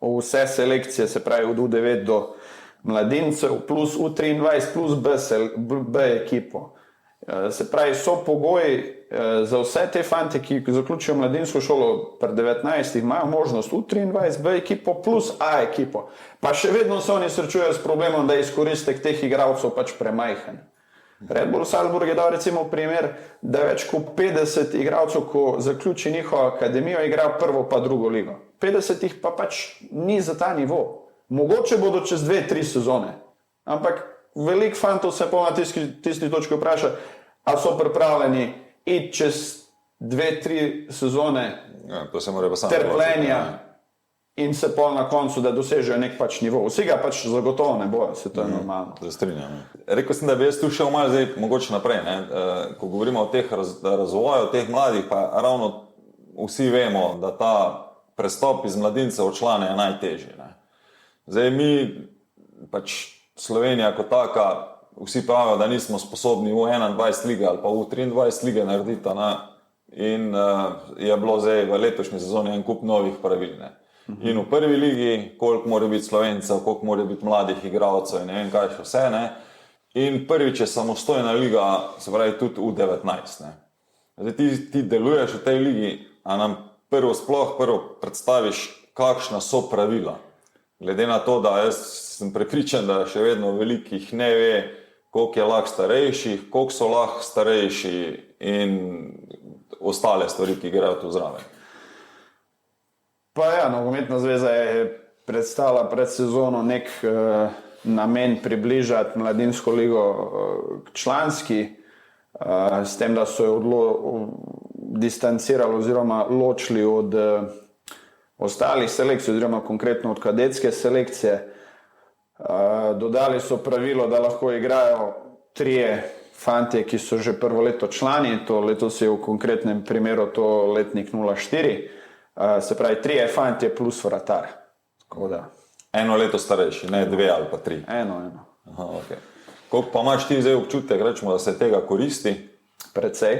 vse selekcije, se pravi od U9 mladincev plus U23 plus B ekipo. Se pravi, so pogoji za vse te fante, ki zaključijo mladinsko šolo pri 19, imajo možnost U23 B ekipo plus A ekipo. Pa še vedno se oni srečujejo s problemom, da izkoristek teh igralcev pač premajhen. Red Bull Salzburg je dal recimo primer, da več kot 50 igralcev, ko zaključi njihovo akademijo, igra prvo pa drugo ligo. 50 jih pa pač ni za ta nivo. Mogoče bodo čez 2-3 sezone, ampak veliko fantov se pa na tisti točki vpraša, a so pripravljeni iti čez 2-3 sezone to se mora pa samo trpljenja in se pol na koncu, da dosežejo nek pač nivo. Vsi ga pač zagotovo ne bojo, se to je normalno. Strinjam. Rekel sem, da bi jaz tu šel malo zdaj mogoče naprej. Ne? Ko govorimo o teh razvoju, teh mladih, pa ravno vsi vemo, da ta prestop iz mladincev v člane je najtežji. Ne? Zdaj mi, pač Slovenija kot taka, vsi pravijo, da nismo sposobni v 21 lige ali pa v 23 lige narediti. Ne? In je bilo zdaj v letošnji sezoni en kup novih pravil. Ne? In v prvi ligi, koliko mora biti Slovencev, koliko mora biti mladih igralcev in ne vem kaj še vse. Ne? In prvič je samostojna liga, se pravi tudi U19. Ne? Zdaj ti deluješ v tej ligi, a nam prvo predstaviš, kakšna so pravila. Glede na to, da jaz sem prepričan, da še vedno velikih ne ve, koliko je lahko starejših, koliko so lahko starejši in ostale stvari, ki grejo tu zraven. Pa ja, Nogometna zveza je predstavila pred sezono nek namen približati mladinsko ligo k članski, s tem, da so jo distancirali oziroma ločili od ostalih selekcij, oziroma konkretno od kadetske selekcije. Dodali so pravilo, da lahko igrajo 3 fantje, ki so že prvo leto člani, to letos je v konkretnem primeru to letnik 04. Se pravi, 3 fantje plus vratar. Eno leto starejši, ne 2 ali pa 3. Eno. Aha, okay. Koliko pa imaš ti zdaj občutek, rečemo, da se tega koristi? Precej.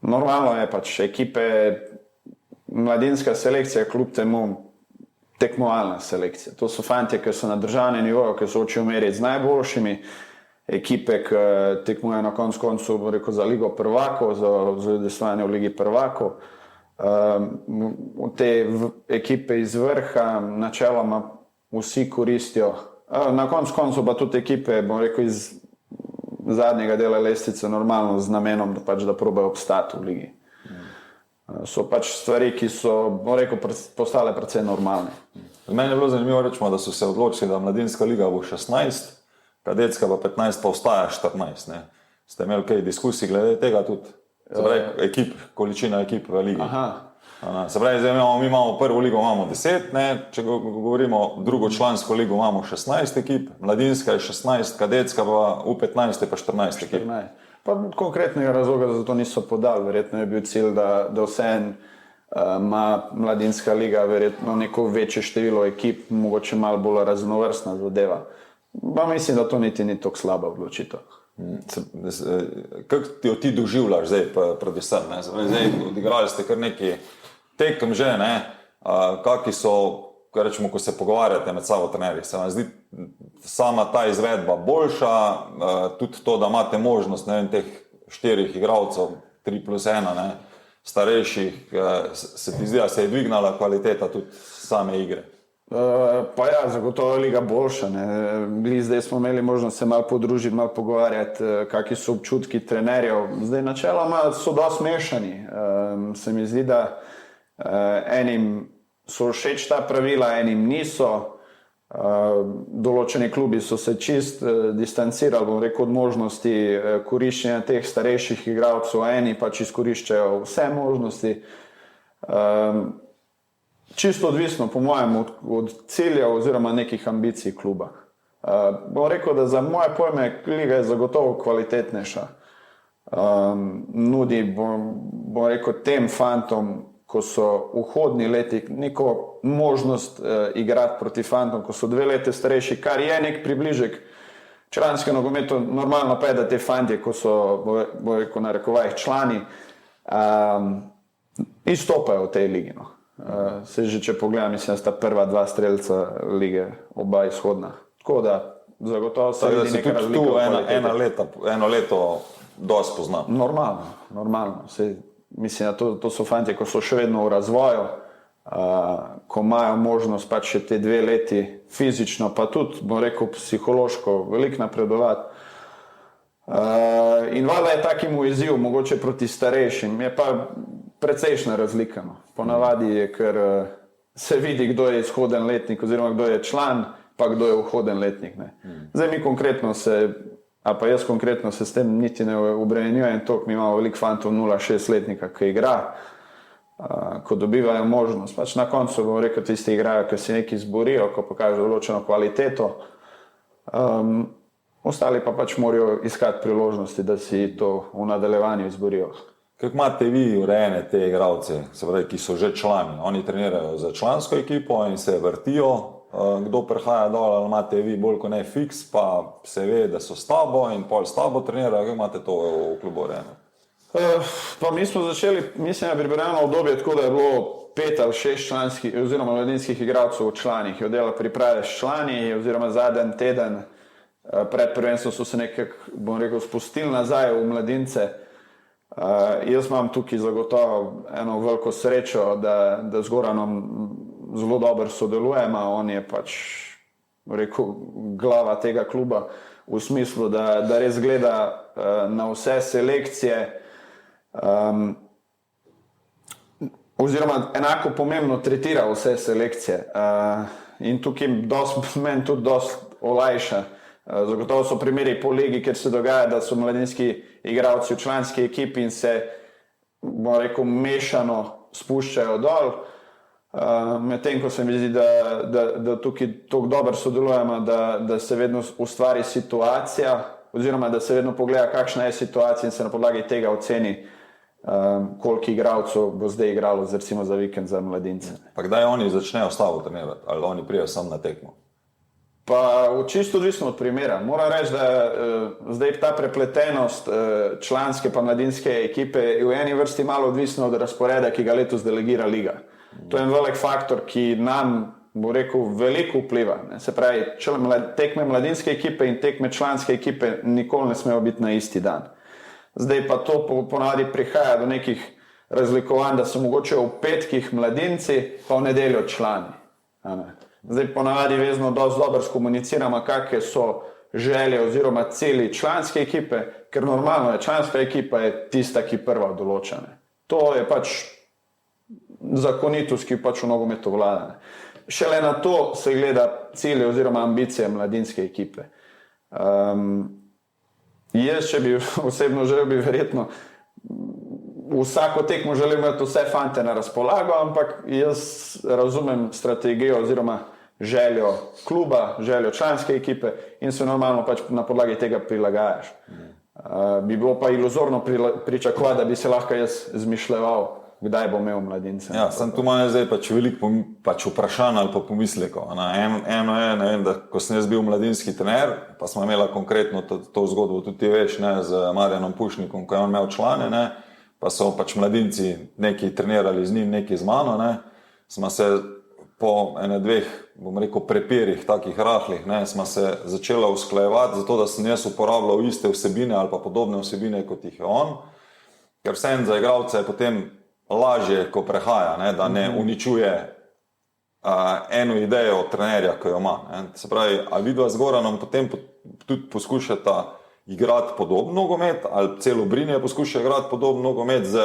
Normalno je pač ekipe, mladinska selekcija, kljub temu tekmovalna selekcija. To so fantje, ki so na državnem nivoju, ki so hočejo meriti z najboljšimi, ekipe, ki tekmujejo na koncu rekel, za ligo prvakov, za udejstvovanje v ligi prvakov. Te ekipe iz vrha načeloma vsi koristijo. Na koncu pa tudi ekipe, bom rekel, iz zadnjega dela lestvice normalno z namenom, da pač da probajo obstati v ligi. So pač stvari, ki so, bom rekel, postale precej normalne. Meni je bilo zanimivo, rečemo, da so se odločili, da mladinska liga bo 16, kadetska pa 15, pa ostaja 14. Ne? Ste imeli kaj diskusij glede tega tudi? Se pravi, količina ekip v ligi. Se pravi, zdaj mi imamo prvo ligo, imamo 10, ne? Če govorimo drugo člansko ligo, imamo 16 ekip, mladinska je 16, kadetska pa U15 je pa 14 ekip. Pa konkretnega razloga za to niso podali, verjetno je bil cilj, da vseeno ima mladinska liga verjetno neko večje število ekip, mogoče malo bolj raznovrstna zadeva. Pa mislim, da to niti ni tako slaba odločitev. Kako ti doživljaš zdaj, predvsem? Zdaj odigrali ste kar neki tekem že, ne? Kaki so, rečemo, ko se pogovarjate med sabo trenerji, se vam zdi sama ta izvedba boljša, tudi to, da imate možnost, ne vem, teh 4 igralcev, 3+1, ne, starejših, se ti zdi, da se je dvignala kvaliteta tudi same igre? Pa ja, zagotovo je liga boljša. Zdaj smo imeli možnost se malo podružiti, malo pogovarjati, kakšni so občutki trenerjev. Zdaj načeloma so dosti mešani. Se mi zdi, da enim so všeč ta pravila, enim niso. Določeni klubi so se čist distancirali, bom rekel, od možnosti koriščenja teh starejših igralcev, eni pač izkoriščajo vse možnosti. Čisto odvisno, po mojem, od ciljev oziroma nekih ambicij kluba. Bom rekel, da za moje pojme liga je zagotovo kvalitetnejša. Nudi, bom rekel, tem fantom, ko so vhodni leti, neko možnost igrati proti fantom, ko so 2 leti starejši, kar je nek približek članskega nogometu. Normalno pa je, da te fantje, ko so, bom rekel, na rekovajih člani, izstopajo v tej ligi. Se že, če pogledam, mislim, da sta prva 2 strelca lige, oba izhodna. Tako da zagotovo se Tako da vidi se neka tudi razlika. tu v kvaliteti. eno leto dosti pozna. Normalno. Sej, mislim, da to so fanti, ko so še vedno v razvoju, ko imajo možnost pač še te 2 leti fizično, pa tudi, bom rekel, psihološko veliko napredovati. In valjda je takim izziv, mogoče proti starejšim, je pa precejšna razlika. No. Ponavadi je, ker se vidi, kdo je izhoden letnik oziroma kdo je član, pa kdo je vhoden letnik. Ne. Zdaj mi konkretno pa jaz konkretno se s tem niti ne obremenjujem toliko, mi imamo veliko fantov 0,6 letnika, ki igra, ko dobivajo možnost. Pač na koncu bom rekel, tisti igrajo, ki si nekaj zborijo, ko pokažejo določeno kvaliteto, ostali pa pač morajo iskati priložnosti, da si to v nadaljevanju izborijo. Kako imate vi urejene te igralce, se pravi, ki so že člani? Oni trenirajo za člansko ekipo in se vrtijo, kdo prihaja dol, ali imate vi bolj kot ne fiks, pa se ve, da so s tabo in pol s tabo trenirajo, kako imate to v klubu urejeno? Pa mi smo začeli, mislim, da pripravljeno obdobje tako, da je bilo 5 ali 6 članskih oziroma mladinskih igralcev v članih, je oddelal priprave s člani oziroma zadnji teden pred prvenstvom so se nekako, bom rekel, spustili nazaj v mladince. Jaz imam tukaj zagotovo eno veliko srečo, da z Goranom zelo dobro sodelujemo, on je pač, rekel, glava tega kluba v smislu, da res gleda na vse selekcije, oziroma enako pomembno tretira vse selekcije. In tukaj meni tudi dosti olajša. Zagotovo so primeri po ligi, kjer se dogaja, da so mladinski igralci v članski ekipi in se, bom rekel, mešano spuščajo dol. Medtem ko se mi zdi, da tukaj tako dobro sodelujemo, da se vedno ustvari situacija, oziroma da se vedno pogleda, kakšna je situacija in se na podlagi tega oceni, koliko igralcev bo zdaj igralo recimo za vikend za mladince. Pa kdaj oni začnejo s tabo trenirati, ali oni prijejo sam na tekmo? Pa čisto odvisno od primera. Moram reči, da zdaj ta prepletenost članske pa mladinske ekipe je v eni vrsti malo odvisno od razporeda, ki ga letos delegira liga. To je en velik faktor, ki nam, bo rekel, veliko vpliva. Se pravi, tekme mladinske ekipe in tekme članske ekipe nikoli ne smejo biti na isti dan. Zdaj pa to ponavadi prihaja do nekih razlikovanj, da so mogoče v petkih mladinci, pa v nedeljo člani. Zdaj ponavadi vezno dosti dobro skomuniciramo, kakšne so želje oziroma cilji članske ekipe, ker normalno je, članska ekipa je tista, ki prva določa. To je pač zakonitost, ki pač v nogometu vlada. Šele na to se gleda cilje oziroma ambicije mladinske ekipe. Jaz, če bi osebno želel, bi verjetno vsako tekmo želel imeti vse fante na razpolago, ampak jaz razumem strategijo oziroma željo kluba, željo članske ekipe in se normalno pač na podlagi tega prilagajaš. Bi bilo pa iluzorno pričakovati, da bi se lahko jaz zmišljeval, kdaj bo imel mladince. Ja, sem tu imel zdaj pač veliko vprašanj ali pa pomislekov. Eno je, ne vem, da ko sem jaz bil mladinski trener, pa smo imeli konkretno to zgodbo, tudi ti veš, ne, z Marjanom Pušnikom, ko je on imel člane, ne, pa so pač mladinci neki trenirali z njim, neki z mano, ne, smo se po dveh, bom rekel, prepirih, takih rahlih, ne, smo se začela usklajevati, zato da sem jaz uporabljal iste vsebine ali pa podobne vsebine, kot jih je on, ker vsem za igralce je potem lažje, ko prehaja, ne, da ne uničuje eno idejo od trenerja, ki jo ima. Ne. Se pravi, a vidva z Goranom potem tudi poskušata igrati podobno nogomet, ali celo Brinje poskuša igrati podobno nogomet z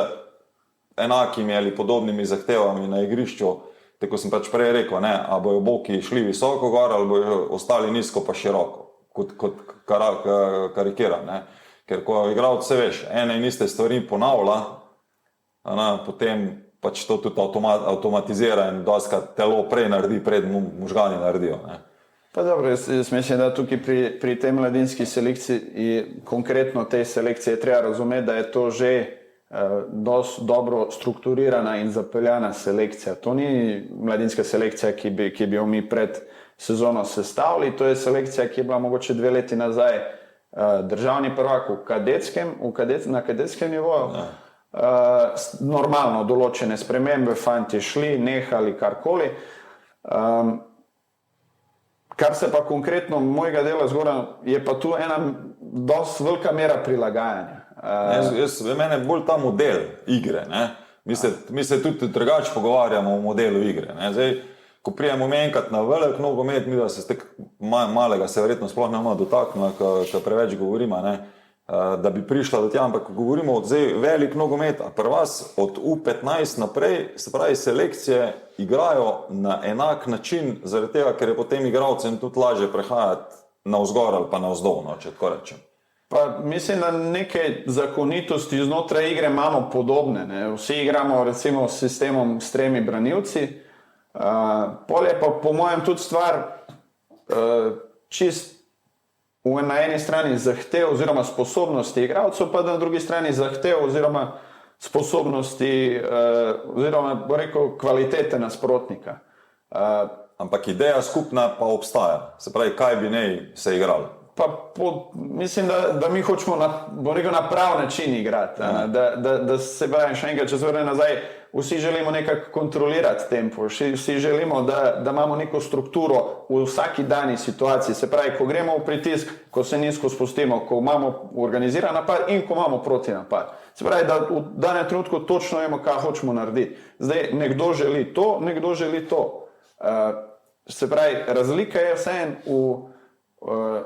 enakimi ali podobnimi zahtevami na igrišču, tako sem pač prej rekel, ne, a bojo boki šli visoko gor, ali bojo ostali nizko pa široko, kot karikiram, ne. Ker ko igralec se veš, ene in iste stvari ponavlja, potem pač to tudi avtomatizira in dostikrat telo prej naredi, pred možgani naredijo. Ne. Pa dobro, jaz mislim, da tukaj pri tej mladinski selekciji, konkretno tej selekciji, treba razumeti, da je to že dosti dobro strukturirana in zapeljana selekcija. To ni mladinska selekcija, ki bi jo mi pred sezono sestavili, to je selekcija, ki je bila mogoče 2 leti nazaj državni prvak na kadetskem nivoju. Ja. Normalno določene spremembe, fanti šli, nehali, karkoli. Kar se pa konkretno mojega dela zgora, je pa tu ena dosti velika mera prilagajanja. Mene bolj ta model igre, ne? Mi se tudi drugače pogovarjamo o modelu igre, ne? Zdaj, ko prijemo enkrat na velik nogomet, mi da se tek malega se verjetno sploh ne bomo dotaknili, ko preveč govorimo, ne? Da bi prišla do tja, ampak ko govorimo od zdaj velik nogomet, a pri vas od U15 naprej, se pravi selekcije igrajo na enak način, zaradi tega, ker je potem igralcem tudi lažje prehajati navzgor ali pa navzdol, no, če tako rečem. Pa mislim, da neke zakonitosti znotraj igre imamo podobne, ne? Vsi igramo recimo s sistemom s 3 branilci, pol je pa po mojem tudi stvar čist na eni strani zahtev oziroma sposobnosti igralcev, pa na drugi strani zahtev oziroma sposobnosti oziroma bo rekel kvalitete nasprotnika. Ampak ideja skupna pa obstaja, se pravi, kaj bi nej se igralo. Pa mislim, da mi hočemo na prav način igrati, da se pravi, še enkrat, če se vrne nazaj, vsi želimo nekako kontrolirati tempo, vsi želimo, da imamo neko strukturo v vsaki dani situaciji, se pravi, ko gremo v pritisk, ko se nizko spustimo, ko imamo organiziran napad in ko imamo proti napad. Se pravi, da v danem trenutku točno vemo, kaj hočemo narediti. Zdaj, nekdo želi to, nekdo želi to. Se pravi, razlika je vseeno v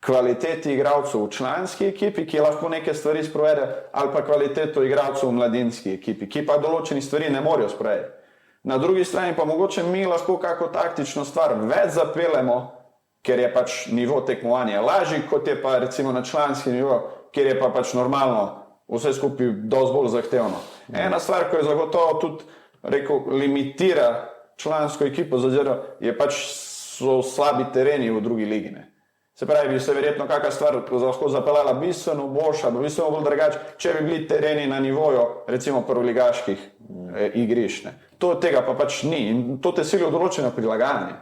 kvaliteti igralcev v članski ekipi, ki lahko neke stvari sprovede, ali pa kvaliteto igralcev v mladinski ekipi, ki pa določeni stvari ne morejo sprovedeti. Na drugi strani pa mogoče mi lahko kako taktično stvar več zapeljemo, ker je pač nivo tekmovanja lažji, kot je pa recimo na članski nivo, kjer je pa pač normalno vse skupaj dosti bolj zahtevno. Ena stvar, ko je zagotovo tudi, rekel, limitira člansko ekipo, je pač so slabi tereni v drugi ligi, ne. Se pravi, bi se verjetno kakšna stvar lahko zapeljala bistveno boljša, bistveno bolj drugače, če bi bili tereni na nivoju, recimo prvoligaških igrišč. Tega pa pač ni in to te sili v določeno prilagajanje.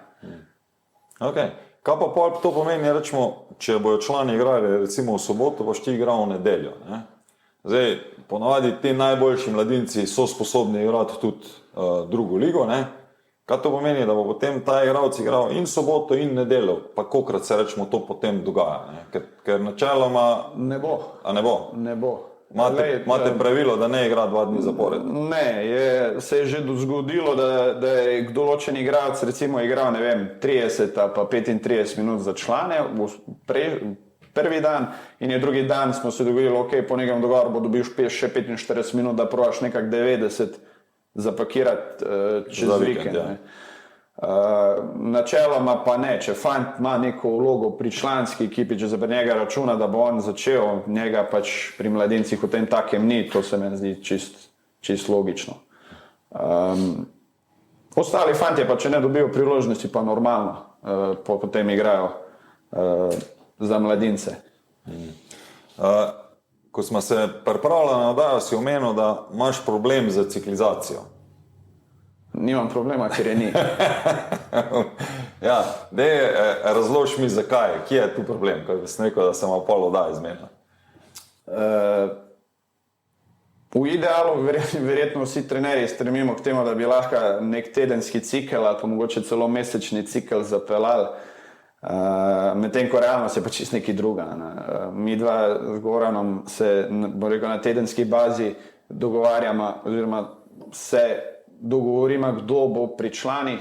Ok, kaj pa to pomeni, rečemo, če bojo člani igrali recimo v soboto, boš ti igral v nedeljo, ne? Zdaj, ponavadi ti najboljši mladinci so sposobni igrati tudi drugo ligo, ne? Kaj to pomeni, da bo potem ta igralec igral in soboto in nedeljo, pa kolikrat se rečemo to potem dogaja, ne? Ker načeloma... Ne bo. A ne bo? Ne bo. Imate pravilo, da ne igra 2 dni zaporedno? Ne, se je že zgodilo, da je določen igralec recimo igral, ne vem, 30 pa 35 minut za člane prvi dan in je drugi dan smo se dogovorili, ok, po nekem dogovoru bo dobil še 45 minut, da probaš nekak 90 zapakirati čez vikend. Načeloma pa ne, če fant ima neko vlogo pri članski ekipi, če za njega računa, da bo on začel, njega pač pri mladincih v tem takem ni, to se meni zdi čist logično. Ostali fantje pa, če ne dobijo priložnosti, pa normalno potem igrajo za mladince. Ko smo se pripravljali na oddajo, si omenil, da imaš problem z ciklizacijo. Nimam problema, ker je ni. Ja, razloži mi zakaj, kje je tu problem, ko sem rekel, da sem malo pol oddaje zmenil. V idealu verjetno vsi trenerji stremimo k temu, da bi lahko nek tedenski cikel ali pa mogoče celo mesečni cikel zapeljali. Medtem ko realno se pa čist nekaj druga. Mi dva z Goranom se, bom rekel, na tedenski bazi dogovarjamo oziroma se dogovorimo, kdo bo pri članih,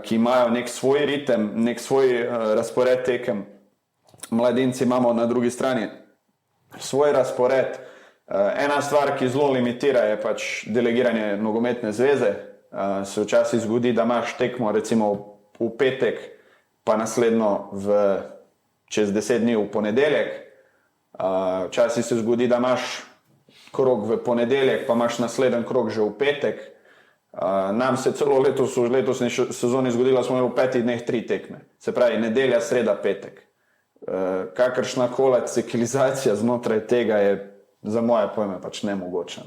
ki imajo nek svoj ritem, nek svoj razpored tekem. Mladinci imamo na drugi strani svoj razpored. Ena stvar, ki zelo limitira, je pač delegiranje nogometne zveze. Se včasih zgodi, da imaš tekmo recimo v petek, pa naslednjo čez 10 dni v ponedeljek. Včasih se zgodi, da imaš krog v ponedeljek, pa imaš naslednji krog že v petek. Nam se celo v letosni sezoni zgodilo, da smo imeli v 5 dneh 3 tekme. Se pravi, nedelja, sreda, petek. Kakršna koli ciklizacija znotraj tega je za moje pojme pač nemogoča.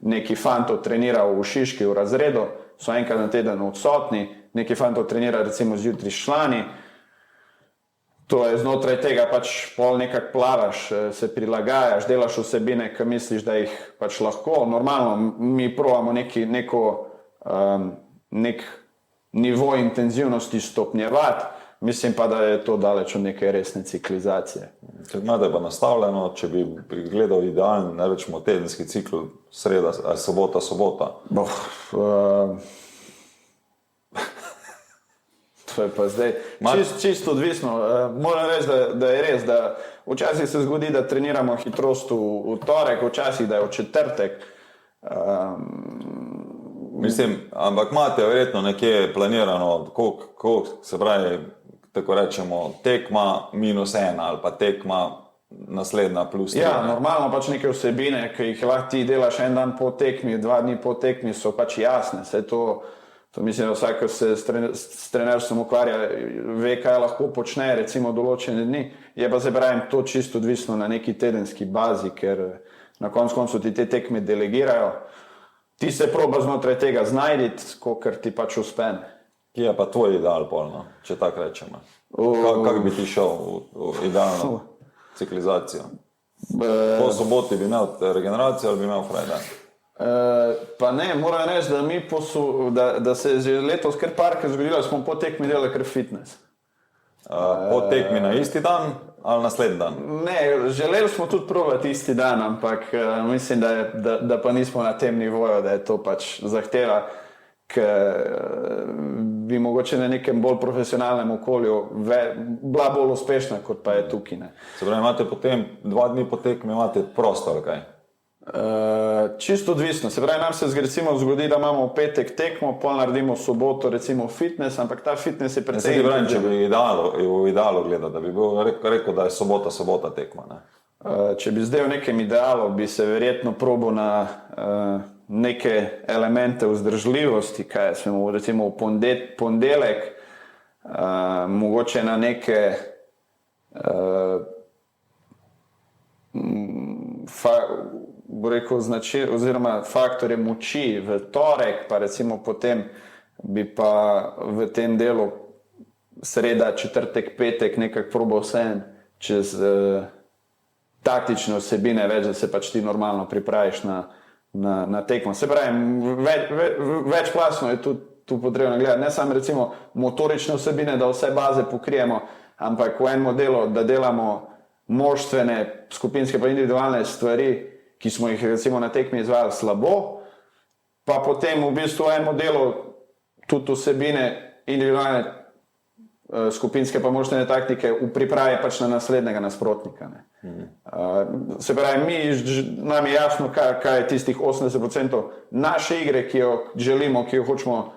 Neki fantov trenira v Šiški v razredu, so enkrat na teden odsotni, neki fantov trenira recimo zjutraj s člani. To je znotraj tega pač pol nekako plavaš, se prilagajaš, delaš vsebine, ki misliš, da jih pač lahko. Normalno, mi probamo nivo intenzivnosti stopnjevati, mislim pa, da je to daleč od neke resne ciklizacije. Če imate pa nastavljeno, če bi gledal idealno, ne rečemo tedenski cikl, sreda ali sobota. To je pa zdaj čisto odvisno. Moram reči, da je res, da včasih se zgodi, da treniramo hitrost v torek, včasih, da je v četrtek. Mislim, ampak imate verjetno nekje planirano, koliko se pravi, tako rečemo, tekma -1 ali pa tekma naslednja +3. Ja, normalno pač neke vsebine, ki jih lahko ti delaš en dan po tekmi, 2 dni po tekmi, so pač jasne. Vse to mislim, da vsak, ko se s trenerstvom ukvarja, ve, kaj lahko počne, recimo določene dni. Je pa, pravim, to čisto odvisno na neki tedenski bazi, ker na koncu ti te tekme delegirajo. Ti se proba znotraj tega znajditi, kolikor ti pač uspe. Kje je pa tvoj ideal polno, če tako rečemo? Kako bi ti šel v idealno ciklizacijo? Po soboti bi imel regeneracijo ali bi imel frajdan? Pa ne, moram reči, da se je že letos kar parkrat zgodilo, smo po tekmi delali kar fitness. Po tekmi na isti dan ali naslednji dan? Ne, želeli smo tudi probati isti dan, ampak mislim, da pa nismo na tem nivoju, da je to pač zahteva, ker bi mogoče na nekem bolj profesionalnem okolju bila bolj uspešna, kot pa je tukaj. Ne. Se pravi, imate potem 2 dni po tekmi, imate prosto ali kaj? Čisto odvisno. Se pravi, nam se recimo zgodi, da imamo v petek tekmo, pol naredimo v soboto recimo fitness, ampak ta fitness je precej... Če bi v idealu gledal, da bi rekel, da je sobota tekma. Ne? Če bi zdaj v nekem idealu, bi se verjetno probal na neke elemente vzdržljivosti, kaj smo recimo v ponedeljek, mogoče na neke oziroma faktore moči v torek, pa recimo potem bi pa v tem delu sreda, četrtek, petek nekako probal vseeno čez taktične vsebine več, da se pač ti normalno pripraviš na tekmo. Se pravi, večplastno je tu potrebno gledati, ne samo recimo motorične vsebine, da vse baze pokrijemo, ampak v enem delu, da delamo moštvene, skupinske pa individualne stvari, ki smo jih recimo na tekmi izvajali slabo, pa potem v bistvu v enem delu tudi vsebine individualne, skupinske pa moštvene taktike v pripravi pač na naslednjega nasprotnika. Se pravi, nam je jasno, kaj je tistih 80% naše igre, ki jo želimo, ki jo hočemo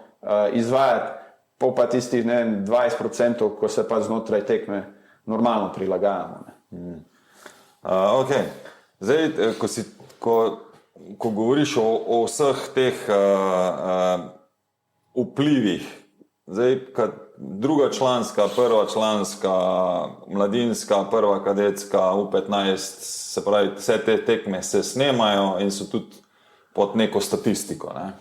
izvajati, pa tistih 20%, ko se pa znotraj tekme normalno prilagajamo. Ok, zdaj, ko govoriš o vseh teh vplivih, zdaj, druga članska, prva članska, mladinska, prva kadetska, U15, se pravi, vse te tekme se snemajo in so tudi pod neko statistiko. Ne?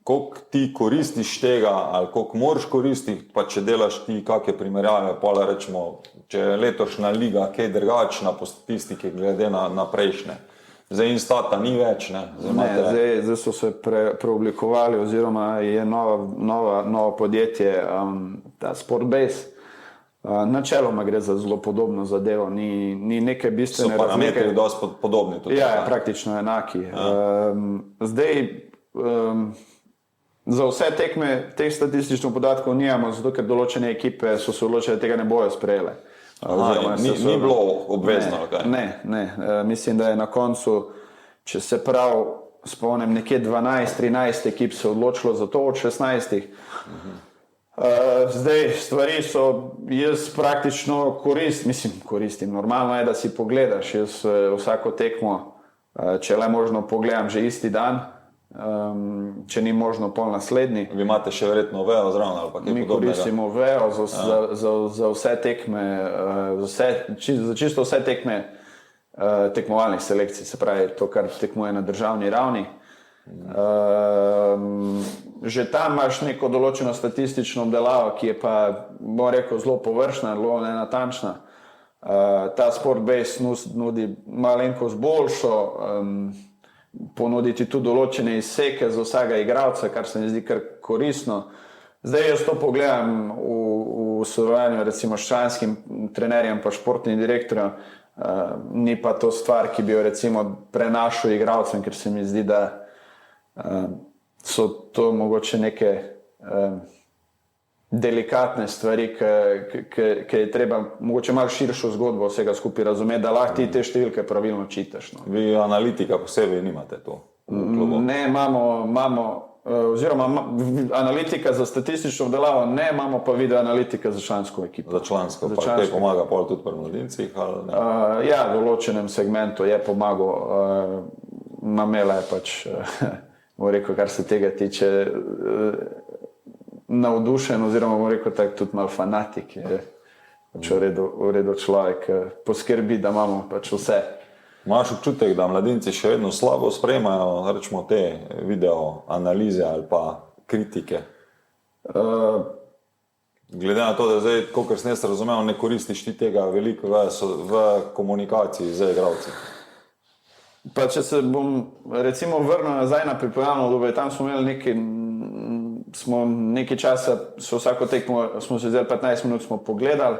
Koliko ti koristiš tega ali koliko moraš koristiti, pa če delaš ti kakšne primerjave, pa rečemo, če je letošnja liga kaj drugačna po statistiki glede na prejšnje. Zdaj Instata ni več. Zdaj so se preoblikovali oziroma je novo podjetje, ta Sportbase. Načeloma gre za zelo podobno zadevo, ni neke bistvene razlike. So parametri dosti podobni tudi. Ja, praktično enaki. Zdaj, za vse tekme teh statističnih podatkov nijamo, zato ker določene ekipe so se odločile, da tega ne bojo sprejele. Ni bilo obvezno. Ne. Mislim, da je na koncu, če se prav spomnim, nekje 12-13 ekip se odločilo za to od 16. Zdaj, stvari so, jaz praktično koristim. Normalno je, da si pogledaš. Jaz vsako tekmo, če le možno, pogledam že isti dan, če ni možno pol naslednji. Vi imate še verjetno VEO zraven ali pa kaj podobnega? Mi koristimo VEO za vse tekme, za čisto vse tekme tekmovalnih selekcij, se pravi to, kar tekmuje na državni ravni. Že tam imaš neko določeno statistično obdelavo, ki je pa, bom rekel, zelo površna, zelo nenatančna. Ta Sportbase nudi malenkost boljšo, ponuditi tudi določene izseke za vsega igralca, kar se mi zdi kar koristno. Zdaj jaz to pogledam v sodelovanju recimo s članskim trenerjem pa športnim direktorjem, ni pa to stvar, ki bi jo recimo prenašal igralcem, ker se mi zdi, da so to mogoče neke delikatne stvari, ki je treba mogoče malo širšo zgodbo vsega skupaj razumeti, da lahko ti te številke pravilno čitaš. No. Vi analitika posebej nimate to v klubu? Ne, imamo oziroma analitika za statistično obdelavo ne, imamo pa video analitika za člansko ekipo. Za člansko, pa kaj pomaga pol tudi pri mladincih? Ja, v določenem segmentu je pomagal. Mamela je pač, bom rekel, kar se tega tiče, navdušen oziroma bom rekel tako tudi malo fanatik. Je pač v redu človek, poskrbi, da imamo pač vse. Imaš občutek, da mladinci še vedno slabo sprejemajo, rečemo, te video analize ali pa kritike? Glede na to, da zdaj, kolikor sem jaz razumel, ne koristiš ti tega veliko v komunikaciji z igralci. Pa če se bom recimo vrnil nazaj na pripravljeno dobo, tam smo imeli nekaj časa, vsako tekmo smo se vzeli 15 minut, smo pogledali.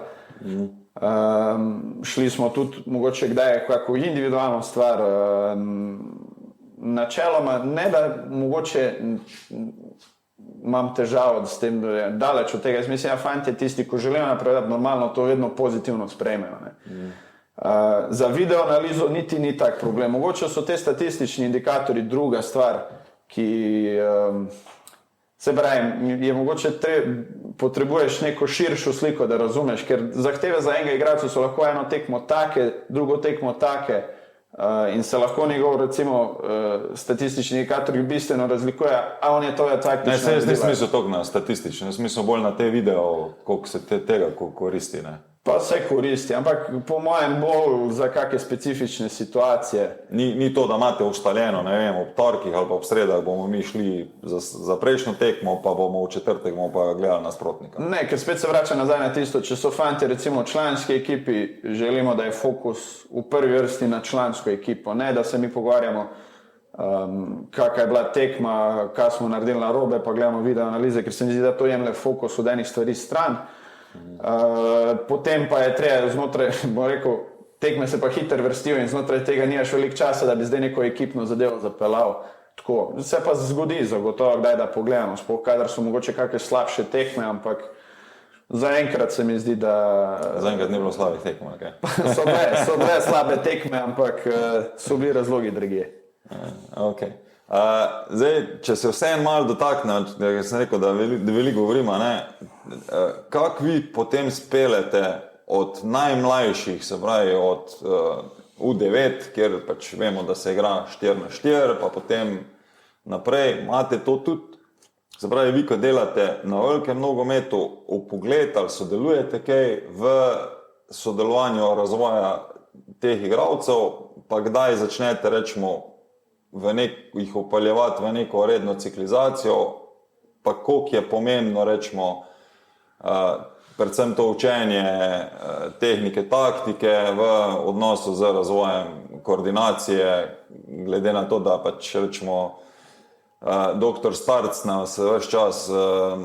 Šli smo tudi mogoče kdaj kako individualno stvar, načeloma ne da mogoče imam težavo s tem, da je daleč od tega. Jaz mislim, da fantje tisti, ko želijo napredovati normalno, to vedno pozitivno sprejmejo. Za video analizo niti ni tak problem. Mogoče so te statistični indikatorji druga stvar, ki se pravi, je mogoče potrebuješ neko širšo sliko, da razumeš, ker zahteve za enega igralca so lahko eno tekmo take, drugo tekmo take in se lahko njegov recimo statistični indikator bistveno razlikuje, a on je to taktično. Ne, se jaz nisem mislil toliko na statistično, jaz mislim bolj na te video, koliko se tega koristi, ne? Pa se koristi, ampak po mojem bolj za kakšne specifične situacije. Ni to, da imate ustaljeno, ne vem, ob torkih ali pa ob sredah bomo mi šli za prejšnjo tekmo, pa bomo v četrtek pa gledali nasprotnika. Ne, ker spet se vrača nazaj na tisto, če so fanti recimo v članski ekipi, želimo, da je fokus v prvi vrsti na člansko ekipo, ne da se mi pogovarjamo, kakva je bila tekma, kaj smo naredili narobe, pa gledamo video analize, ker se mi zdi, da to jemlje fokus od enih stvari stran. Potem pa je treba znotraj, bom rekel, tekme se pa hitro vrstijo in znotraj tega nimaš veliko časa, da bi zdaj neko ekipno zadevo zapeljal. Tako, se pa zgodi zagotovo kdaj, da pogledamo, sploh kadar so mogoče kakšne slabše tekme, ampak zaenkrat se mi zdi, da... Zaenkrat ni bilo slabih tekme, okej. So bile slabe tekme, ampak so bili razlogi drugje. Okej. Zdaj, če se vseeno malo dotakne, da sem rekel, da veliko govorimo, kako vi potem speljete od najmlajših, se pravi od U9, kjer pač vemo, da se igra 4x4, pa potem naprej, imate to tudi, se pravi, vi, ko delate na velikem nogometu, vpogled ali sodelujete kaj v sodelovanju razvoja teh igralcev, pa kdaj začnete, rečemo, jih upeljevati v neko redno ciklizacijo, pa koliko je pomembno, rečemo, predvsem to učenje tehnike, taktike v odnosu z razvojem koordinacije, glede na to, da pač, rečemo, doktor Starc nas ves čas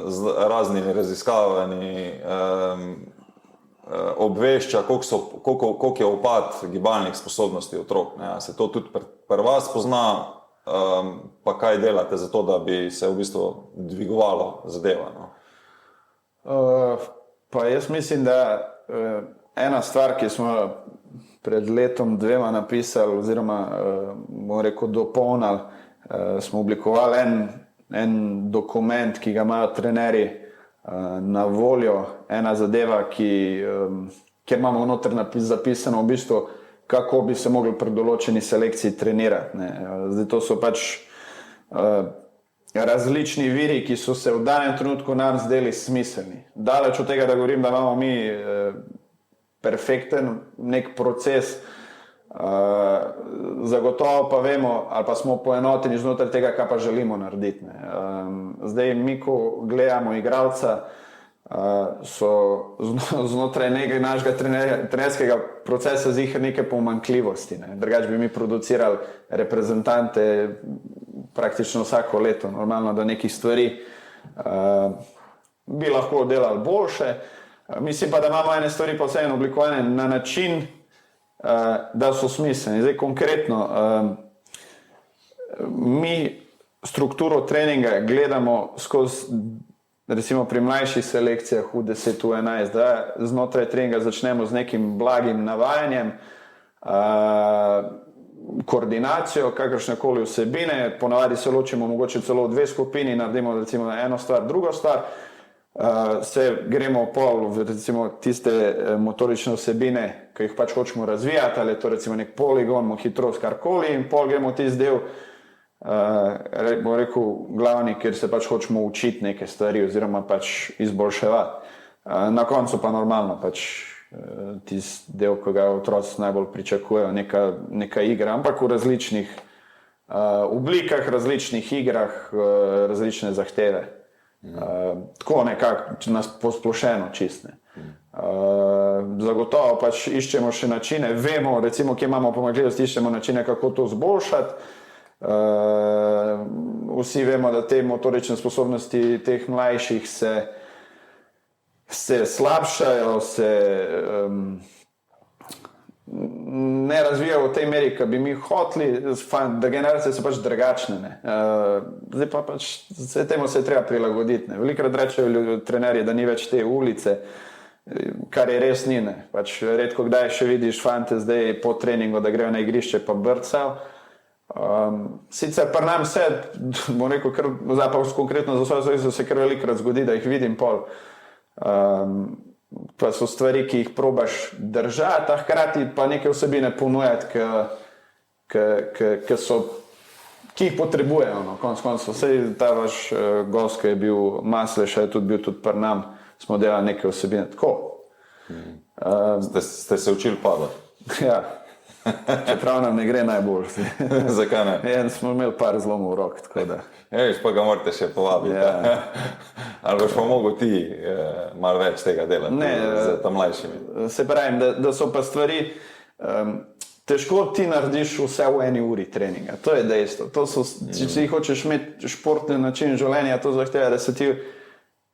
z raznimi raziskavami obvešča, koliko je upad gibalnih sposobnosti otrok. Se to tudi pri vas pozna, pa kaj delate za to, da bi se v bistvu dvigovalo zadeva? Pa jaz mislim, da ena stvar, ki smo pred letom dvema napisali oziroma, bom rekel, dopolnili, smo oblikovali en dokument, ki ga imajo trenerji na voljo, ena zadeva, kjer imamo noter zapisano v bistvu, kako bi se mogli pri določeni selekciji trenirati. Zdaj to so pač različni viri, ki so se v danem trenutku nam zdeli smiselni. Daleč od tega, da govorim, da imamo mi perfekten nek proces, zagotovo pa vemo ali pa smo poenoteni znotraj tega, kaj pa želimo narediti. Zdaj mi, ko gledamo igralca, so znotraj našega trenerskega procesa ziher neke pomanjkljivosti. Drugače bi mi producirali reprezentante praktično vsako leto, normalno do nekih stvari bi lahko delali boljše. Mislim pa, da imamo ene stvari pa vseeno oblikovane na način, da so smiselni. Zdaj konkretno, mi strukturo treninga gledamo skozi, recimo pri mlajših selekcijah v 10, v 11, da znotraj treninga začnemo z nekim blagim navajanjem, koordinacijo, kakršnekoli vsebine, ponavadi se ločimo mogoče celo v 2 skupini, naredimo recimo eno stvar, drugo stvar, se gremo pol v recimo tiste motorične vsebine, ki jih pač hočemo razvijati, ali je to recimo nek poligon, hitrost, karkoli, in pol gremo tisti del, bom rekel, glavni, kjer se pač hočemo učiti neke stvari oziroma pač izboljševati. Na koncu pa normalno pač tisti del, ki ga otroci najbolj pričakujejo, neka igra, ampak v različnih oblikah, različnih igrah, različne zahteve. Tako nekako nas posplošeno čistne. Zagotovo pač iščemo še načine, vemo recimo, kje imamo pomanjkljivosti, iščemo načine, kako to zboljšati. Vsi vemo, da te motorične sposobnosti teh mlajših se slabšajo, se ne razvijajo v tej meri, ki bi mi hoteli, da generacije so pač drugačne. Zdaj pa pač temu se je treba prilagoditi. Velikokrat rečejo trenerji, da ni več te ulice, kar je res ni. Pač redko kdaj še vidiš fante zdaj po treningu, da grejo na igrišče pa brcajo. Sicer pri nam se, bom rekel, konkretno za svojo zavest se kar velikokrat zgodi, da jih vidim pol. Pa so stvari, ki jih probaš držati, a hkrati pa neke vsebine ponujati, ki jih potrebujejo. No. Konec koncev, vsej ta vaš gost, ki je bil Masleša, je bil tudi pri nam, smo delali neke vsebine. Tako. Ste se učili padati? Ja. Čeprav nam ne gre najbolj. Zakaj ne? Smo imeli par zlomov v rok, tako da. Pa ga morate še povabiti. Ja. Ali boš pa mogel ti malo več tega delati z tam mlajšimi? Se pravim, da so pa stvari, težko ti narediš vse v 1 uri treninga. To je dejstvo. Če hočeš imeti športni način življenja, to zahteva, da se ti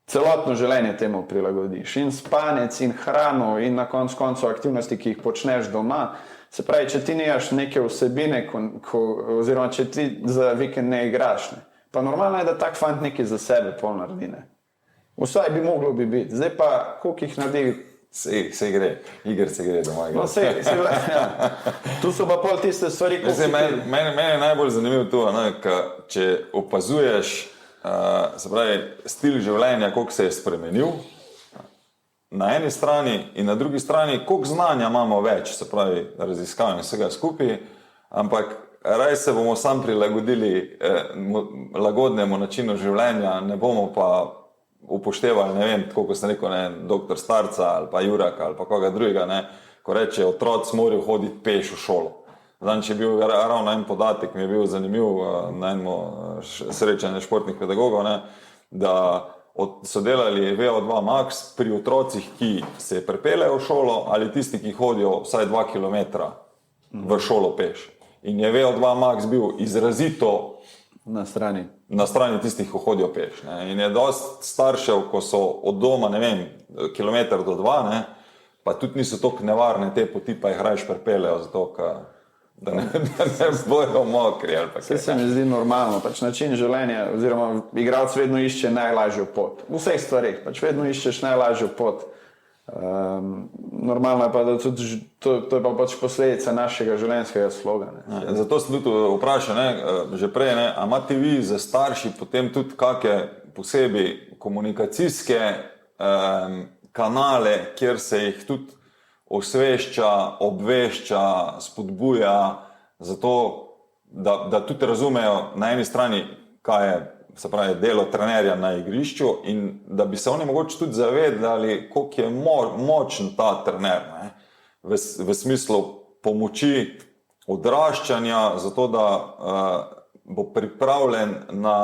celotno življenje temu prilagodiš. In spanec, in hrano, in na koncu koncev aktivnosti, ki jih počneš doma. Se pravi, če ti nimaš neke vsebine, oziroma če ti za vikend ne igraš, pa normalno je, da tak fant nekaj za sebe pol naredi. Vsaj bi moglo biti. Zdaj pa, koliko jih naredi? Se gre, igr se gre doma. No, ja. Tu so pa pol tiste stvari, ko si... Mene je najbolj zanimivo to, če opazuješ, se pravi, stil življenja, koliko se je spremenil, na eni strani in na drugi strani, koliko znanja imamo več, se pravi, raziskavanje vsega skupaj, ampak raj se bomo sam prilagodili lagodnemu načinu življenja, ne bomo pa upoštevali, ne vem, tako kot sem rekel, doktor Starca ali pa Juraka ali pa koga drugega, ko reče, otroci morajo hoditi peš v šolo. Če je bil ravno en podatek, mi je bil zanimiv na enem srečanju športnih pedagogov, da so delali VO2 max pri otrocih, ki se pripeljejo v šolo ali tisti, ki hodijo vsaj 2 kilometra v šolo peš. In je VO2 max bil izrazito na strani tistih, ki hodijo peš. In je dosti staršev, ko so od doma, ne vem, kilometer do 2, pa tudi niso toliko nevarne te poti, pa jih rajš pripeljejo, zato da ne bojo mokri. Vse se mi zdi normalno, pač način življenja, oziroma igralec vedno išče najlažjo pot. V vseh stvareh, pač vedno iščeš najlažjo pot. Normalno je pa, da tudi to je pa pač posledica našega življenjskega sloga. Zato sem tudi vprašal, že prej, a imate vi za starši potem tudi kakšne posebej komunikacijske kanale, kjer se jih tudi osvešča, obvešča, spodbuja, zato da tudi razumejo na eni strani, kaj je, se pravi, delo trenerja na igrišču in da bi se oni mogoče tudi zavedali, koliko je močen ta trener, v smislu pomoči odraščanja, zato da bo pripravljen na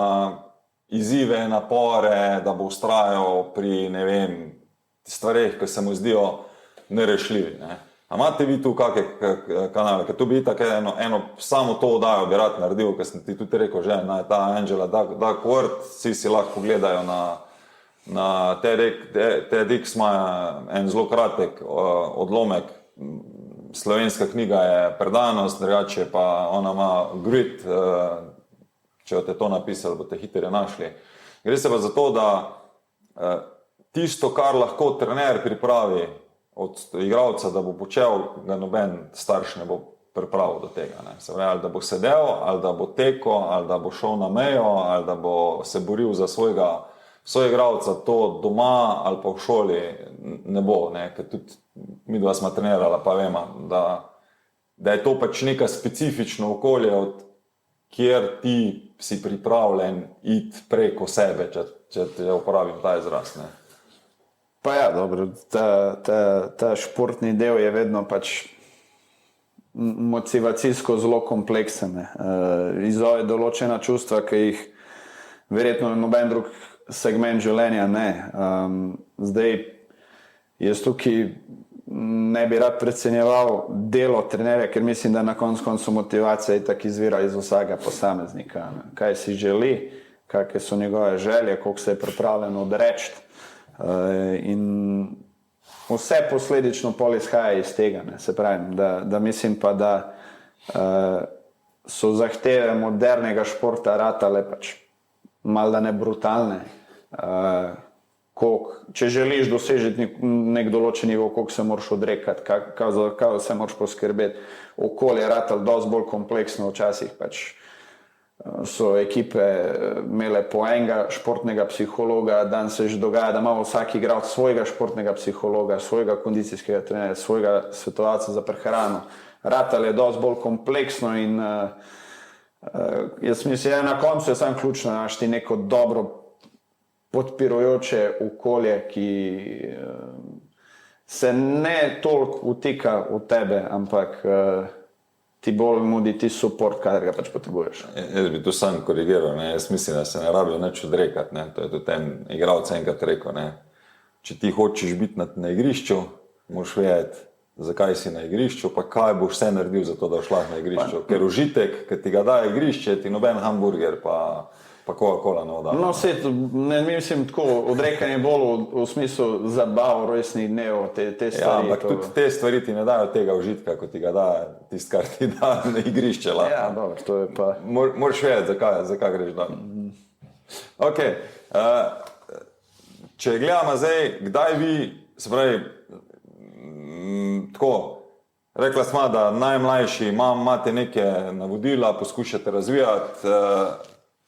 izzive, napore, da bo vztrajal pri, ne vem, stvareh, ki se mu zdijo nerešljivi. A imate vi tu kakšne kanale, ker tu bi tako eno samo to oddajo bi rad naredil, ker sem ti tudi rekel že, ta Angela Duckworth, si lahko pogledajo na TEDx ima en zelo kratek odlomek. Slovenska knjiga je Predanost, drugače pa ona ima Grit, če boste to napisali, boste hitro našli. Gre se pa za to, da tisto, kar lahko trener pripravi od igralca, da bo počel, ga noben starš ne bo pripravil do tega. Ne. Se pravi, ali da bo sedel, ali da bo tekel, ali da bo šel na mejo, ali da bo se boril za svojega soigralca, to doma ali pa v šoli ne bo. Ne. Ker tudi mi dva smo trenirala, pa vemo, da je to pač neka specifično okolje, od kjer ti si pripravljen iti preko sebe, če uporabim ta izraz. Ne. Pa ja, dobro, ta športni del je vedno pač motivacijsko zelo kompleksen. Izzove določena čustva, ki jih verjetno noben drug segment življenja ne. Zdaj, jaz tukaj ne bi rad precenjeval delo trenerja, ker mislim, da na koncu motivacija itak izvira iz vsakega posameznika. Ne. Kaj si želi, kakšne so njegove želje, koliko se je pripravljen odreči. In vse posledično pol izhaja iz tega. Ne. Se pravim, da mislim pa, da so zahteve modernega športa ratale pač malo da ne brutalne. Če želiš dosežiti nek določen nivo, koliko se moraš odrekati, kaj se moraš poskrbeti, okolje je ratalo dosti bolj kompleksno včasih. Pač so ekipe imele po enega športnega psihologa, danes se že dogaja, da ima vsak igralec svojega športnega psihologa, svojega kondicijskega trenerja, svojega svetovalca za prehrano. Ratalo je dosti bolj kompleksno in jaz mislim, da na koncu je samo ključno našti neko dobro podpirujoče okolje, ki se ne toliko vtika v tebe, ampak ti bolj nudi ti support, kar ga pač potrebuješ. Jaz bi tu sam korigiral, ne. Jaz mislim, da se ne rabi nič odrekati. Ne. To je tudi en igralec enkrat rekel. Ne. Če ti hočeš biti na igrišču, moraš vedeti, zakaj si na igrišču, pa kaj boš vse naredil za to, da boš lahko na igrišču. Ker užitek, ki ti ga daje igrišče, ti noben hamburger pa Coca-Cola ne oda. No, ne mislim tako, odrekanje bolj v smislu zabav, rojstnih dnev, te stvari. Ja, ampak tudi te stvari ti ne dajo tega užitka, kot ti ga daje tisto, kar ti da na igrišče lahko. Ja, dobro, to je pa... Moraš vedeti, zakaj greš dol. Ok, če gledamo zdaj, kdaj vi, se pravi, tako, rekla smo, da najmlajši imate neke navodila, poskušate razvijati,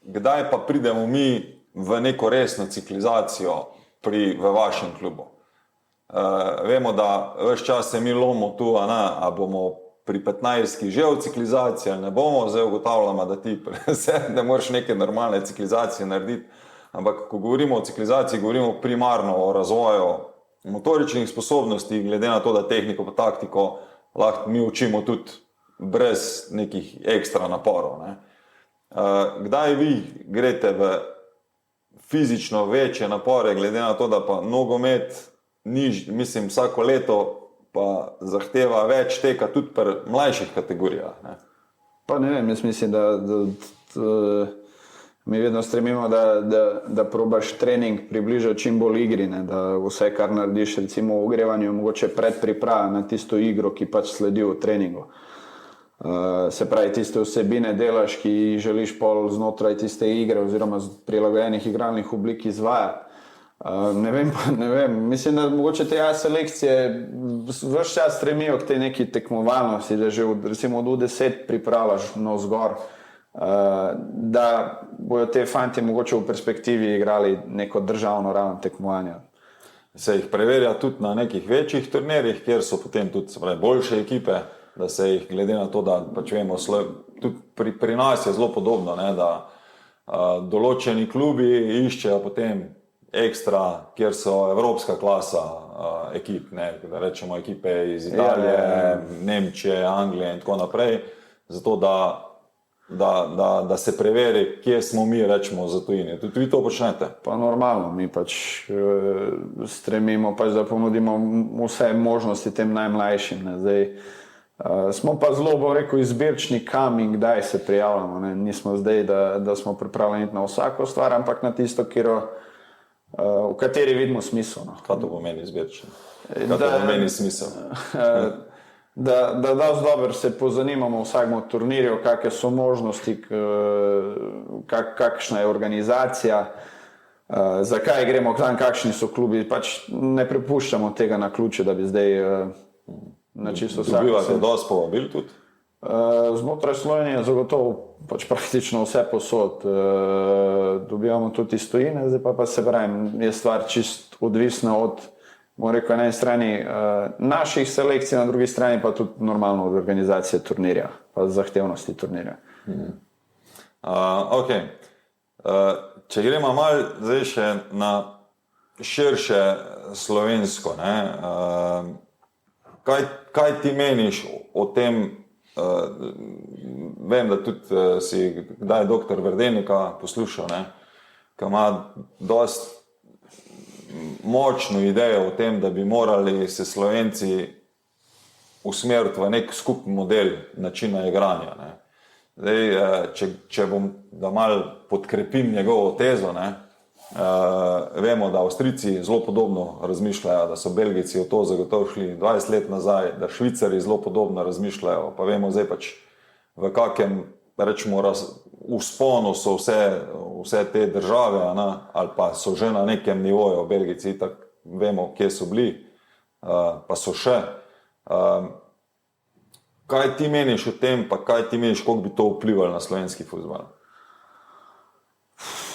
kdaj pa pridemo mi v neko resno ciklizacijo v vašem klubu? Vemo, da ves čas se mi lomimo tu, a bomo pri 15 že v ciklizaciji ali ne bomo, zdaj ugotavljamo, da ti ne moreš neke normalne ciklizacije narediti, ampak ko govorimo o ciklizaciji, govorimo primarno o razvoju motoričnih sposobnosti, glede na to, da tehniko pa taktiko lahko mi učimo tudi brez nekih ekstra naporov. Ne? Kdaj vi greste v fizično večje napore, glede na to, da pa nogomet mislim, vsako leto pa zahteva več teka tudi pri mlajših kategorijah? Ne? Pa ne vem, jaz mislim, da mi vedno stremimo, da probaš trening približati čim bolj igri, ne? Da vse, kar narediš recimo v ogrevanju, mogoče predpriprava na tisto igro, ki pač sledi v treningu. Se pravi, tiste vsebine delaš, ki želiš pol znotraj tiste igre oziroma prilagojenih igralnih oblik izvajati. Ne vem, mislim, da mogoče te selekcije ves čas stremijo k tej neki tekmovalnosti, da že recimo od U10 pripravljaš navzgor, da bojo te fanti mogoče v perspektivi igrali neko državno raven tekmovanja. Se jih preverja tudi na nekih večjih turnirjih, kjer so potem tudi boljše ekipe, da se jih glede na to, da pač vemo, tudi pri nas je zelo podobno, ne, da določeni klubi iščejo potem ekstra, kjer so evropska klasa ekip, ne, da rečemo ekipe iz Italije, Nemčije, Anglije in tako naprej, zato da se preveri, kje smo mi, rečemo, za tujini. Tudi vi to počnete? Pa normalno, mi pač stremimo, pač, da ponudimo vse možnosti tem najmlajšim. Ne. Zdaj, smo pa zelo, bom rekel, izbirčni, kam in kdaj se prijavljamo. Ne. Nismo zdaj, da smo pripravljeni na vsako stvar, ampak na tisto, kjer v kateri vidimo smisel. No. Kaj to pomeni izbirčen? Kaj to pomeni smisel? Da dosti dobro se pozanimamo v vsakem turnirju, kakšne so možnosti, kakšna je organizacija, zakaj gremo tam, kakšni so klubi. Pač ne prepuščamo tega na ključe, da bi zdaj na čisto vsak. Dobivate dosti povabil tudi? Znotraj Slovenije zagotovo pač praktično vse posod. Dobivamo tudi iz tujine, zdaj pa se pravim, je stvar čist odvisna od, bom rekel, na eni strani naših selekcij, na drugi strani pa tudi normalno od organizacije turnirja, pa zahtevnosti turnirja. Ok. Če gremo malo zdaj še na širše slovensko, ne? Kaj ti meniš o tem, vem, da tudi si kdaj doktor Verdenika poslušal, ne? Ki ima dosti močno idejo o tem, da bi morali se Slovenci usmeriti v nek skupen model načina igranja. Ne. Zdaj, če bom, da malo podkrepim njegovo tezo, ne, vemo, da Avstrijci zelo podobno razmišljajo, da so Belgijci v to zagotovo šli 20 let nazaj, da Švicari zelo podobno razmišljajo, pa vemo zdaj pač v kakem, rečemo, vzponu so vse te države, ne, ali pa so že na nekem nivoju, Belgijci itak vemo, kje so bili, pa so še. Kaj ti meniš o tem, pa kaj ti meniš, koliko bi to vplivalo na slovenski fuzbal?